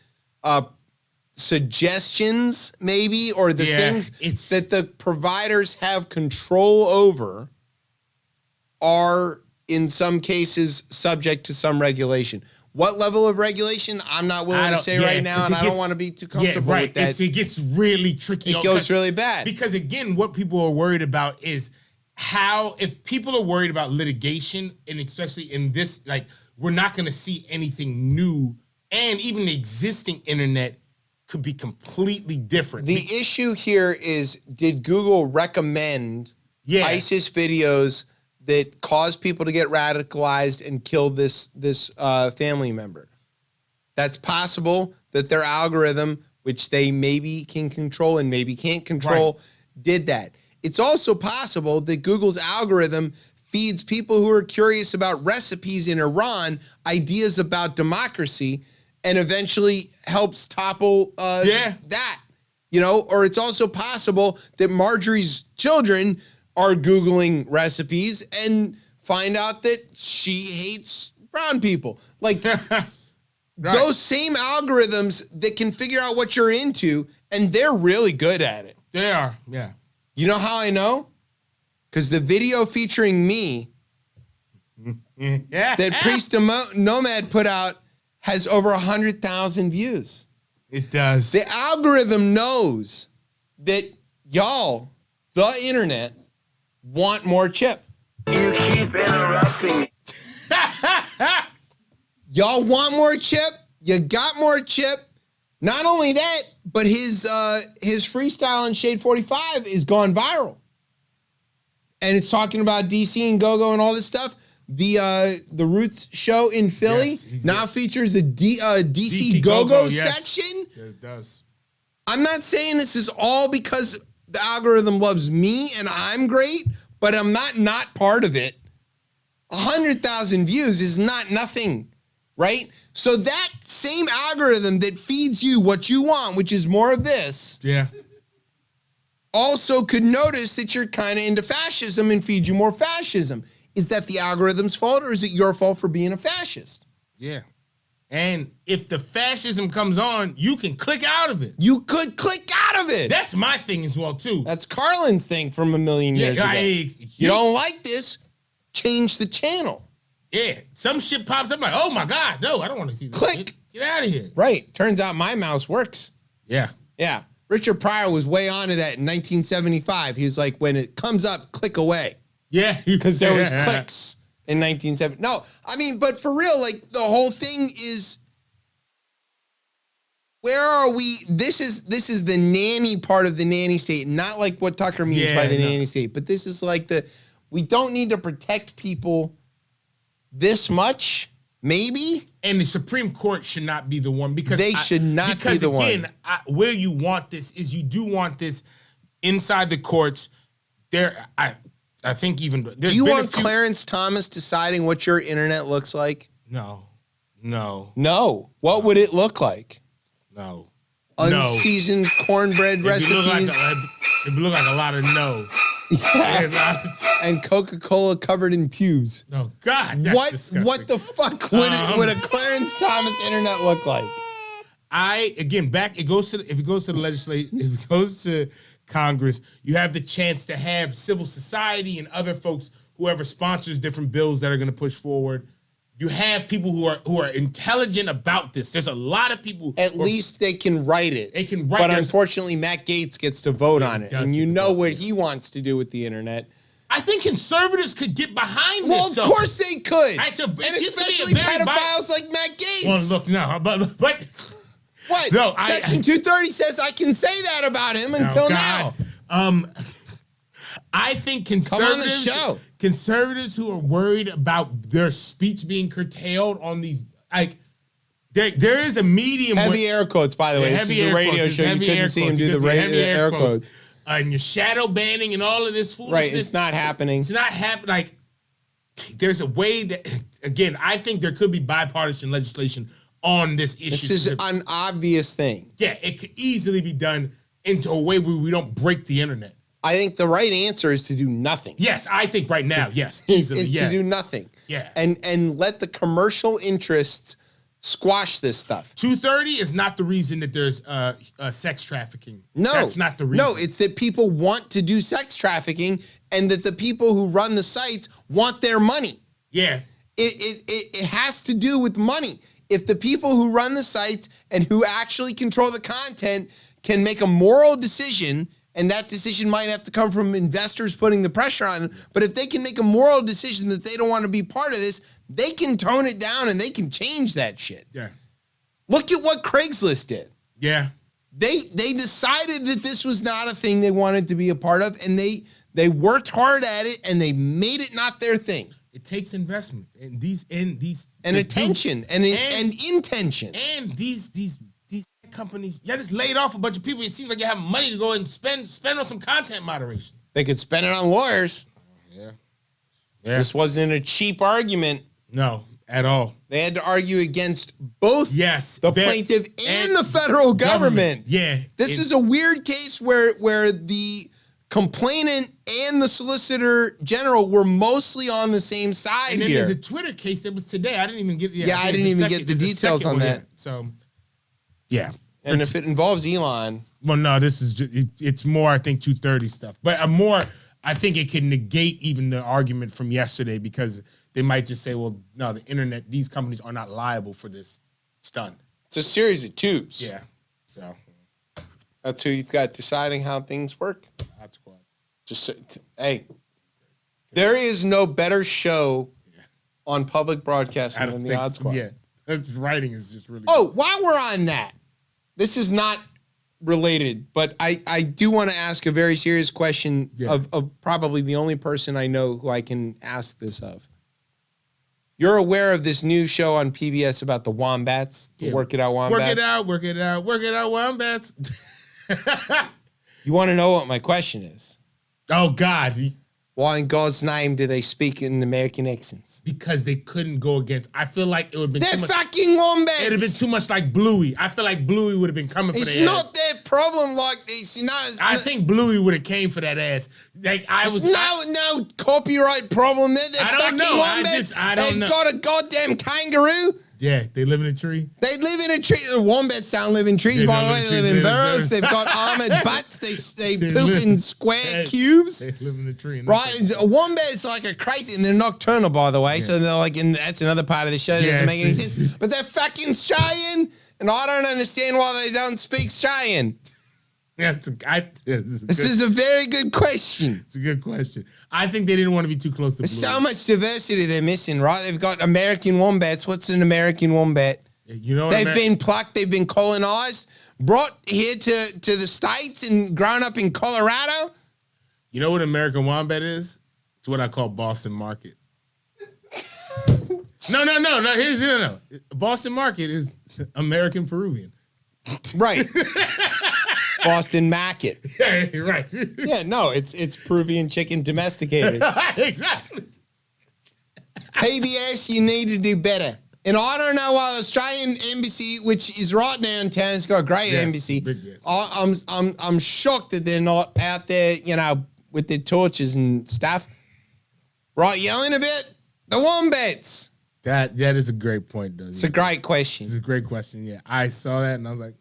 Speaker 1: suggestions maybe or the things that the providers have control over are in some cases subject to some regulation. What level of regulation? I'm not willing to say right now, and I don't want to be too comfortable with that.
Speaker 2: It gets really tricky.
Speaker 1: It goes really bad.
Speaker 2: Because again, what people are worried about is how, if people are worried about litigation, and especially in this, like, we're not going to see anything new, and even the existing internet could be completely different.
Speaker 1: The issue here is, did Google recommend ISIS videos that cause people to get radicalized and kill this family member? That's possible that their algorithm, which they maybe can control and maybe can't control, did that. It's also possible that Google's algorithm feeds people who are curious about recipes in Iran ideas about democracy and eventually helps topple that. You know, or it's also possible that Marjorie's children are Googling recipes and find out that she hates brown people. Like, those same algorithms that can figure out what you're into, and they're really good at it.
Speaker 2: They are, yeah.
Speaker 1: You know how I know? Because the video featuring me that Priest Nomad put out has over 100,000 views.
Speaker 2: It does.
Speaker 1: The algorithm knows that y'all, the internet, want more chip.
Speaker 3: You keep interrupting me.
Speaker 1: Y'all want more chip? You got more chip. Not only that, but his freestyle on Shade 45 is gone viral. And it's talking about DC and Go-Go and all this stuff. The Roots show in Philly now features a DC Go-Go section.
Speaker 2: It does.
Speaker 1: I'm not saying this is all because the algorithm loves me and I'm great, but I'm not part of it. 100,000 views is not nothing, right? So that same algorithm that feeds you what you want, which is more of this, also could notice that you're kind of into fascism and feed you more fascism. Is that the algorithm's fault, or is it your fault for being a fascist?
Speaker 2: Yeah. And if the fascism comes on, you can click out of it.
Speaker 1: You could click out of it.
Speaker 2: That's my thing as well, too.
Speaker 1: That's Carlin's thing from a million years ago. You don't like this, change the channel.
Speaker 2: Yeah. Some shit pops up like, oh my God, no, I don't want to see this.
Speaker 1: Click.
Speaker 2: Shit. Get out of here.
Speaker 1: Right. Turns out my mouse works.
Speaker 2: Yeah.
Speaker 1: Yeah. Richard Pryor was way onto that in 1975. He was like, when it comes up, click away.
Speaker 2: Yeah.
Speaker 1: Because there was clicks in 1970. No, I mean, but for real, like, the whole thing is, where are we? This is the nanny part of the nanny state, not like what Tucker means by the nanny state, but this is like we don't need to protect people this much, maybe.
Speaker 2: And the Supreme Court should not be the one, because
Speaker 1: they should not be the one.
Speaker 2: Because again, where you want this is, you do want this inside the courts. I think even
Speaker 1: do you want Clarence Thomas deciding what your internet looks like?
Speaker 2: No.
Speaker 1: What would it look like?
Speaker 2: No.
Speaker 1: Unseasoned cornbread recipes.
Speaker 2: It would look like a lot of no.
Speaker 1: And Coca-Cola covered in pubes.
Speaker 2: Oh God, that's disgusting.
Speaker 1: What the fuck would a Clarence Thomas internet look like?
Speaker 2: If it goes to the legislature, if it goes to Congress, you have the chance to have civil society and other folks, whoever sponsors different bills that are going to push forward. You have people who are intelligent about this. There's a lot of people.
Speaker 1: At least they can write it.
Speaker 2: They can write.
Speaker 1: But unfortunately, Matt Gaetz gets to vote on it, and you know what he wants to do with the internet.
Speaker 2: I think conservatives could get behind this.
Speaker 1: Well, of course they could,
Speaker 2: and
Speaker 1: especially pedophiles like Matt Gaetz.
Speaker 2: Well, look, no, but
Speaker 1: what?
Speaker 2: No,
Speaker 1: Section 230 says I can say that about him until now.
Speaker 2: I think conservatives who are worried about their speech being curtailed on these, like, there is a medium.
Speaker 1: Heavy air quotes, by the way. This is a radio show. You couldn't see him do the air quotes.
Speaker 2: And your shadow banning and all of this foolishness.
Speaker 1: Right, it's not happening.
Speaker 2: It's not happening. Like, there's a way that, again, I think there could be bipartisan legislation on this issue.
Speaker 1: This is an obvious thing.
Speaker 2: Yeah, it could easily be done into a way where we don't break the internet.
Speaker 1: I think the right answer is to do nothing.
Speaker 2: Yes, I think right now, yes,
Speaker 1: Is
Speaker 2: easily,
Speaker 1: to do nothing.
Speaker 2: Yeah.
Speaker 1: And let the commercial interests squash this stuff.
Speaker 2: 230 is not the reason that there's sex trafficking.
Speaker 1: No.
Speaker 2: That's not the reason.
Speaker 1: No, it's that people want to do sex trafficking and that the people who run the sites want their money.
Speaker 2: Yeah.
Speaker 1: It has to do with money. If the people who run the sites and who actually control the content can make a moral decision, and that decision might have to come from investors putting the pressure on them, but if they can make a moral decision that they don't want to be part of this, they can tone it down and they can change that shit.
Speaker 2: Yeah.
Speaker 1: Look at what Craigslist did.
Speaker 2: Yeah.
Speaker 1: They decided that this was not a thing they wanted to be a part of, and they worked hard at it and they made it not their thing.
Speaker 2: It takes investment and
Speaker 1: attention and intention.
Speaker 2: And these companies, y'all just laid off a bunch of people. It seems like you have money to go and spend on some content moderation.
Speaker 1: They could spend it on lawyers.
Speaker 2: Yeah.
Speaker 1: This wasn't a cheap argument.
Speaker 2: No, at all.
Speaker 1: They had to argue against both the plaintiff and the federal government.
Speaker 2: Yeah.
Speaker 1: This is a weird case where the complainant and the solicitor general were mostly on the same side
Speaker 2: and then
Speaker 1: here.
Speaker 2: there's a Twitter case that was today. I didn't even get
Speaker 1: I didn't even get the details on that.
Speaker 2: So, yeah.
Speaker 1: And if it involves Elon.
Speaker 2: Well, no, this is just, it's more, I think, 230 stuff. But I think it can negate even the argument from yesterday because they might just say, well, no, the internet, these companies are not liable for this stunt.
Speaker 1: It's a series of twos.
Speaker 2: Yeah. So
Speaker 1: that's who you've got deciding how things work.
Speaker 2: That's cool.
Speaker 1: Hey, there is no better show on public broadcasting than the Odd Squad.
Speaker 2: Yeah, its writing is just really.
Speaker 1: Oh, while we're on that, this is not related, but I do want to ask a very serious question of probably the only person I know who I can ask this of. You're aware of this new show on PBS about the wombats, the Work It Out Wombats?
Speaker 2: Work it out, wombats.
Speaker 1: You want to know what my question is?
Speaker 2: Oh, God.
Speaker 1: Why in God's name do they speak in American accents?
Speaker 2: Because they couldn't go against. I feel like it would have been
Speaker 1: They're fucking wombats.
Speaker 2: It would have been too much like Bluey. I feel like Bluey would have been coming for
Speaker 1: It's
Speaker 2: their
Speaker 1: not
Speaker 2: ass.
Speaker 1: their problem like this.
Speaker 2: I think Bluey would have came for that ass. Like
Speaker 1: no copyright problem there. They're
Speaker 2: I don't
Speaker 1: fucking
Speaker 2: know.
Speaker 1: wombats.
Speaker 2: I don't know.
Speaker 1: They've got a goddamn kangaroo.
Speaker 2: Yeah, they live in a tree.
Speaker 1: They live in a tree. The wombats don't live in trees, by the way. They live in burrows. They've got armored butts. They poop in square cubes.
Speaker 2: They live in a tree.
Speaker 1: Right? A wombat is like a crazy, and they're nocturnal, by the way. Yeah. So they're like, and that's another part of the show that doesn't make any sense. But they're fucking Australian, and I don't understand why they don't speak Australian.
Speaker 2: This
Speaker 1: is a very good question.
Speaker 2: It's a good question. I think they didn't want to be too close to
Speaker 1: There's
Speaker 2: Bluey.
Speaker 1: so much diversity they're missing, right? They've got American wombats. What's an American wombat?
Speaker 2: You know,
Speaker 1: they've been plucked. They've been colonized, brought here to the States, and grown up in Colorado.
Speaker 2: You know what American wombat is? It's what I call Boston Market. No. Boston Market is American Peruvian.
Speaker 1: Right. Boston Market.
Speaker 2: Yeah, right.
Speaker 1: Yeah, no, it's Peruvian chicken domesticated.
Speaker 2: Exactly.
Speaker 1: PBS, you need to do better. And I don't know why the Australian embassy, which is right downtown, it's got a great embassy. I'm shocked that they're not out there, with their torches and stuff. Right, yelling a bit. The wombats.
Speaker 2: That is a great point, though.
Speaker 1: It's a great question.
Speaker 2: It's a great question. Yeah, I saw that and I was like,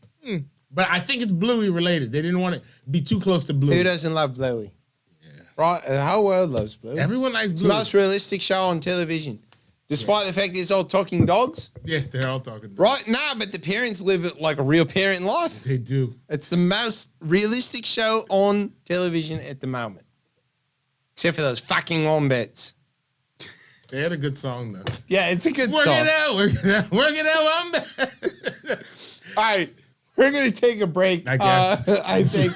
Speaker 2: But I think it's Bluey related. They didn't want to be too close to Bluey.
Speaker 1: Who doesn't love Bluey? Yeah. Right, the whole world loves Bluey.
Speaker 2: Everyone likes Bluey.
Speaker 1: It's the most realistic show on television. Despite the fact that it's all talking dogs.
Speaker 2: Yeah, they're all talking dogs.
Speaker 1: Right, but the parents live like a real parent life.
Speaker 2: They do.
Speaker 1: It's the most realistic show on television at the moment. Except for those fucking wombats.
Speaker 2: They had a good song, though.
Speaker 1: Yeah, it's a good
Speaker 2: song. Work it out,
Speaker 1: wombat. All right, we're going to take a break.
Speaker 2: I guess.
Speaker 1: I think.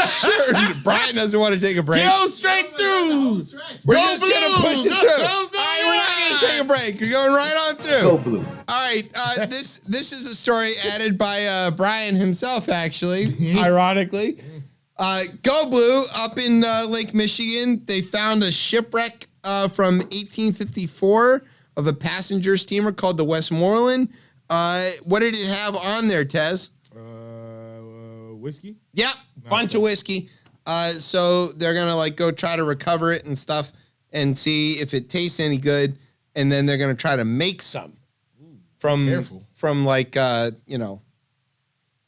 Speaker 1: Sure, Brian doesn't want to take a break.
Speaker 2: Go straight through.
Speaker 1: We're just going to push it through. All right, we're not going to take a break. We're going right on through.
Speaker 3: Go blue.
Speaker 1: All right, this is a story added by Brian himself, actually, ironically. Go Blue up in Lake Michigan. They found a shipwreck from 1854 of a passenger steamer called the Westmoreland. What did it have on there, Tez?
Speaker 2: Whiskey?
Speaker 1: Yep, bunch of whiskey. So they're gonna like go try to recover it and stuff and see if it tastes any good, and then they're gonna try to make some from like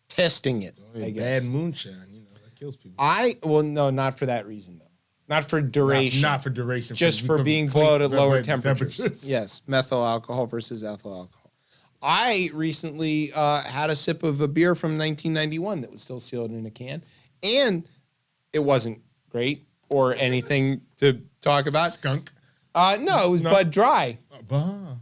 Speaker 1: testing it. I guess.
Speaker 2: Bad moonshine, that kills people.
Speaker 1: No, not for that reason though. Not for duration.
Speaker 2: Not for duration.
Speaker 1: Just for being boiled at lower temperatures. Yes, methyl alcohol versus ethyl alcohol. I recently had a sip of a beer from 1991 that was still sealed in a can, and it wasn't great or anything to talk about.
Speaker 2: Skunk?
Speaker 1: No, it was Bud Dry,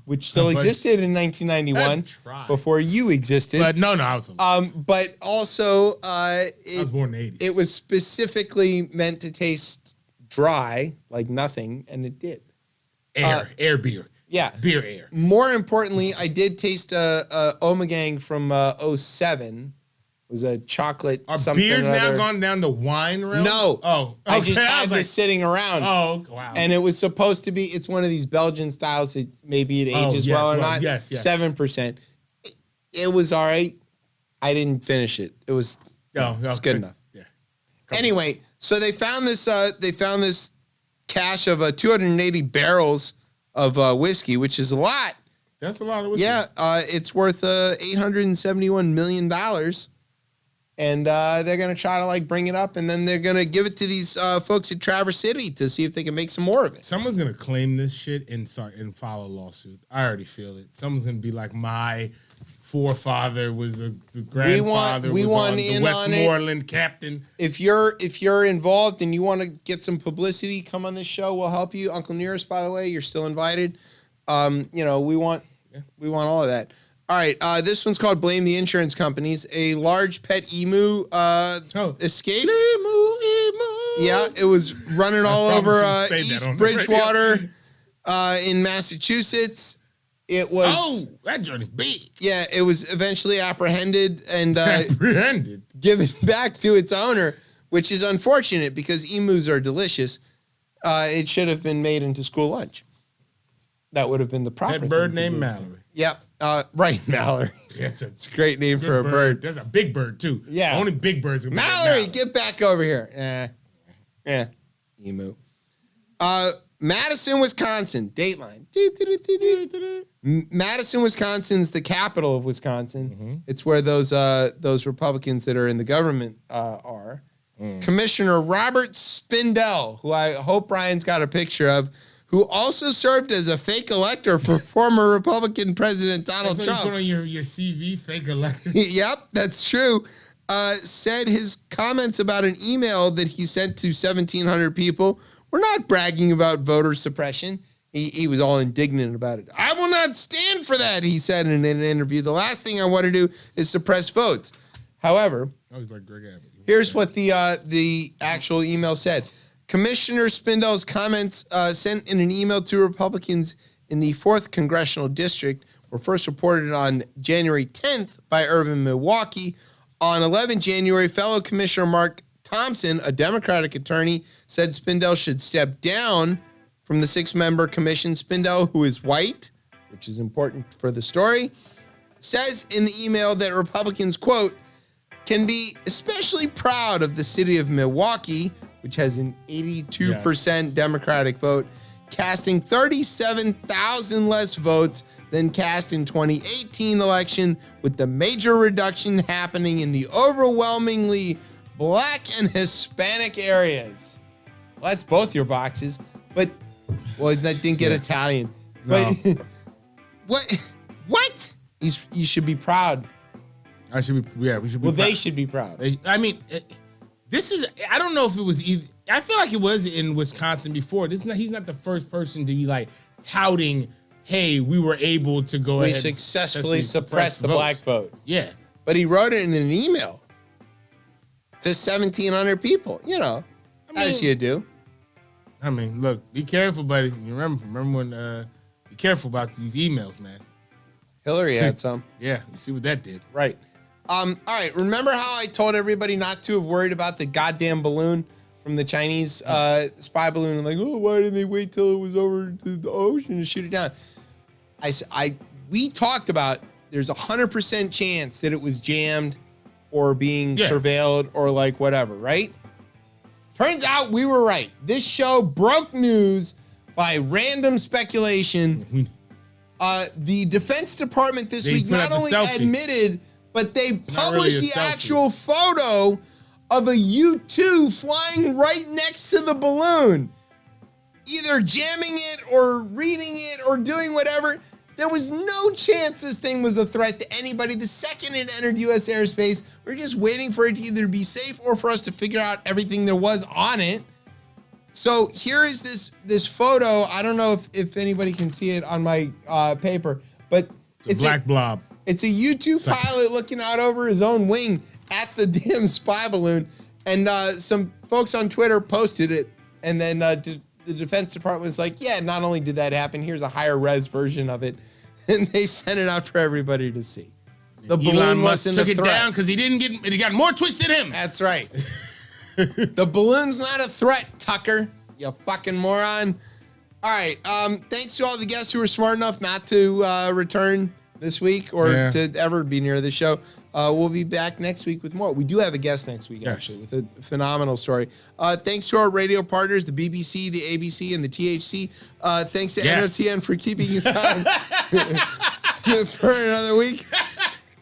Speaker 1: which still existed in 1991 before you existed.
Speaker 2: But no, I was.
Speaker 1: But also,
Speaker 2: I was born in the 80s.
Speaker 1: It was specifically meant to taste dry, like nothing, and it did.
Speaker 2: Air beer.
Speaker 1: Yeah.
Speaker 2: Beer air.
Speaker 1: More importantly, I did taste a Omegang from 07. It was a chocolate
Speaker 2: Are
Speaker 1: something
Speaker 2: beers
Speaker 1: or
Speaker 2: now
Speaker 1: other.
Speaker 2: gone down the wine realm?
Speaker 1: No.
Speaker 2: Oh. Okay.
Speaker 1: I just had this sitting around.
Speaker 2: Oh, wow.
Speaker 1: And it was supposed to be, it's one of these Belgian styles that maybe it ages well or not.
Speaker 2: Yes.
Speaker 1: 7%. It was all right. I didn't finish it. It was it's good enough.
Speaker 2: Yeah.
Speaker 1: Anyway, so they found this cache of 280 barrels of whiskey, which is a lot.
Speaker 2: That's a lot of whiskey.
Speaker 1: Yeah, it's worth $871 million. And they're going to try to like bring it up, and then they're going to give it to these folks at Traverse City to see if they can make some more of it.
Speaker 2: Someone's going to claim this shit and file a lawsuit. I already feel it. Someone's going to be like, my forefather was the grandfather
Speaker 1: we
Speaker 2: was
Speaker 1: want
Speaker 2: on
Speaker 1: in
Speaker 2: the
Speaker 1: on
Speaker 2: Westmoreland captain.
Speaker 1: If you're involved and you want to get some publicity, come on this show. We'll help you. Uncle Nearest, by the way, you're still invited. We want all of that. All right, this one's called Blame the Insurance Companies. A large pet emu escaped.
Speaker 2: Emu.
Speaker 1: Yeah, it was running all over
Speaker 2: say that
Speaker 1: East
Speaker 2: on the
Speaker 1: Bridgewater in Massachusetts. It was...
Speaker 2: Oh, that joint is big.
Speaker 1: Yeah, it was eventually apprehended and
Speaker 2: Apprehended?
Speaker 1: given back to its owner, which is unfortunate because emus are delicious. It should have been made into school lunch. That would have been the proper
Speaker 2: That bird
Speaker 1: thing to
Speaker 2: named
Speaker 1: do.
Speaker 2: Mallory.
Speaker 1: Yep. Right, Mallory.
Speaker 2: It's
Speaker 1: It's a great name for a bird.
Speaker 2: There's a big bird, too.
Speaker 1: Yeah.
Speaker 2: Only big birds can be named
Speaker 1: Mallory, get back over here. Emu. Madison, Wisconsin. Dateline. Madison, Wisconsin's the capital of Wisconsin.
Speaker 2: Mm-hmm.
Speaker 1: It's where those Republicans that are in the government are. Commissioner Robert Spindell, who I hope Brian's got a picture of, who also served as a fake elector for former Republican President Donald
Speaker 2: That's
Speaker 1: Trump.
Speaker 2: what you put on your CV, fake elector.
Speaker 1: Yep, that's true. Said his comments about an email that he sent to 1,700 people were not bragging about voter suppression. He was all indignant about it. I will not stand for that, he said in an interview. The last thing I want to do is suppress votes. However,
Speaker 2: I was like Greg Abbott.
Speaker 1: here's what the actual email said. Commissioner Spindell's comments sent in an email to Republicans in the 4th Congressional District were first reported on January 10th by Urban Milwaukee. On 11 January, fellow Commissioner Mark Thompson, a Democratic attorney, said Spindell should step down from the 6-member commission. Spindell, who is white, which is important for the story, says in the email that Republicans, quote, can be especially proud of the city of Milwaukee, which has an 82% Democratic vote, casting 37,000 less votes than cast in 2018 election, with the major reduction happening in the overwhelmingly Black and Hispanic areas. Well, that's both your boxes, but I didn't get Italian.
Speaker 2: No.
Speaker 1: But what? You should be proud.
Speaker 2: I should be. Yeah, we should be.
Speaker 1: Well,
Speaker 2: proud.
Speaker 1: they should be proud.
Speaker 2: I mean, this is. I don't know if it was either. I feel like it was in Wisconsin before. He's not the first person to be like touting, "Hey, we were able to go ahead and
Speaker 1: successfully suppress the
Speaker 2: votes."
Speaker 1: black vote."
Speaker 2: Yeah,
Speaker 1: but he wrote it in an email to 1,700 people. As you do.
Speaker 2: I mean, look, be careful, buddy. You remember when? Be careful about these emails, man.
Speaker 1: Hillary had some.
Speaker 2: Yeah, you see what that did.
Speaker 1: Right. All right. Remember how I told everybody not to have worried about the goddamn balloon from the Chinese spy balloon? And like, oh, why didn't they wait till it was over to the ocean to shoot it down? We talked about there's 100% chance that it was jammed or being surveilled or like whatever, right? Turns out we were right. This show broke news by random speculation. The Defense Department this week not only admitted, but they published the actual photo of a U-2 flying right next to the balloon. Either jamming it or reading it or doing whatever. There was no chance this thing was a threat to anybody. The second it entered U.S. airspace, we we're just waiting for it to either be safe or for us to figure out everything there was on it. So here is this photo. I don't know if anybody can see it on my paper, but
Speaker 2: it's a black blob.
Speaker 1: It's a U-2 pilot looking out over his own wing at the damn spy balloon. And some folks on Twitter posted it, and then the Defense Department was like, yeah, not only did that happen, here's a higher res version of it. And they sent it out for everybody to see. The
Speaker 2: Elon Musk took it down because it got more twists than him.
Speaker 1: That's right. The balloon's not a threat, Tucker. You fucking moron. All right. Thanks to all the guests who were smart enough not to return this week or to ever be near the show. We'll be back next week with more. We do have a guest next week, actually, with a phenomenal story. Thanks to our radio partners, the BBC, the ABC, and the THC. Thanks to NOTN for keeping us on for another week.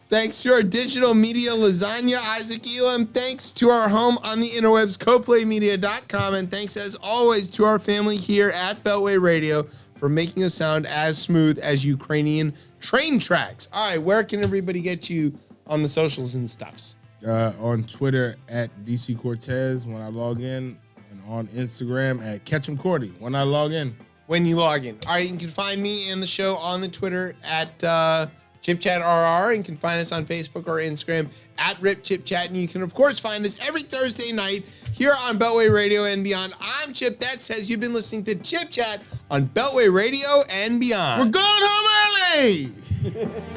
Speaker 1: Thanks to our digital media lasagna, Isaac Elam. Thanks to our home on the interwebs, coplaymedia.com. And thanks, as always, to our family here at Beltway Radio for making us sound as smooth as Ukrainian train tracks. All right, where can everybody get you on the socials and stuffs?
Speaker 2: On Twitter at DC Cortez when I log in, and on Instagram at Ketchum Cordy when I log in.
Speaker 1: When you log in. All right, you can find me and the show on the Twitter at ChipChatRR, and you can find us on Facebook or Instagram at RipChipChat, and you can, of course, find us every Thursday night here on Beltway Radio and Beyond. I'm Chip. That says you've been listening to Chip Chat on Beltway Radio and Beyond.
Speaker 2: We're going home early!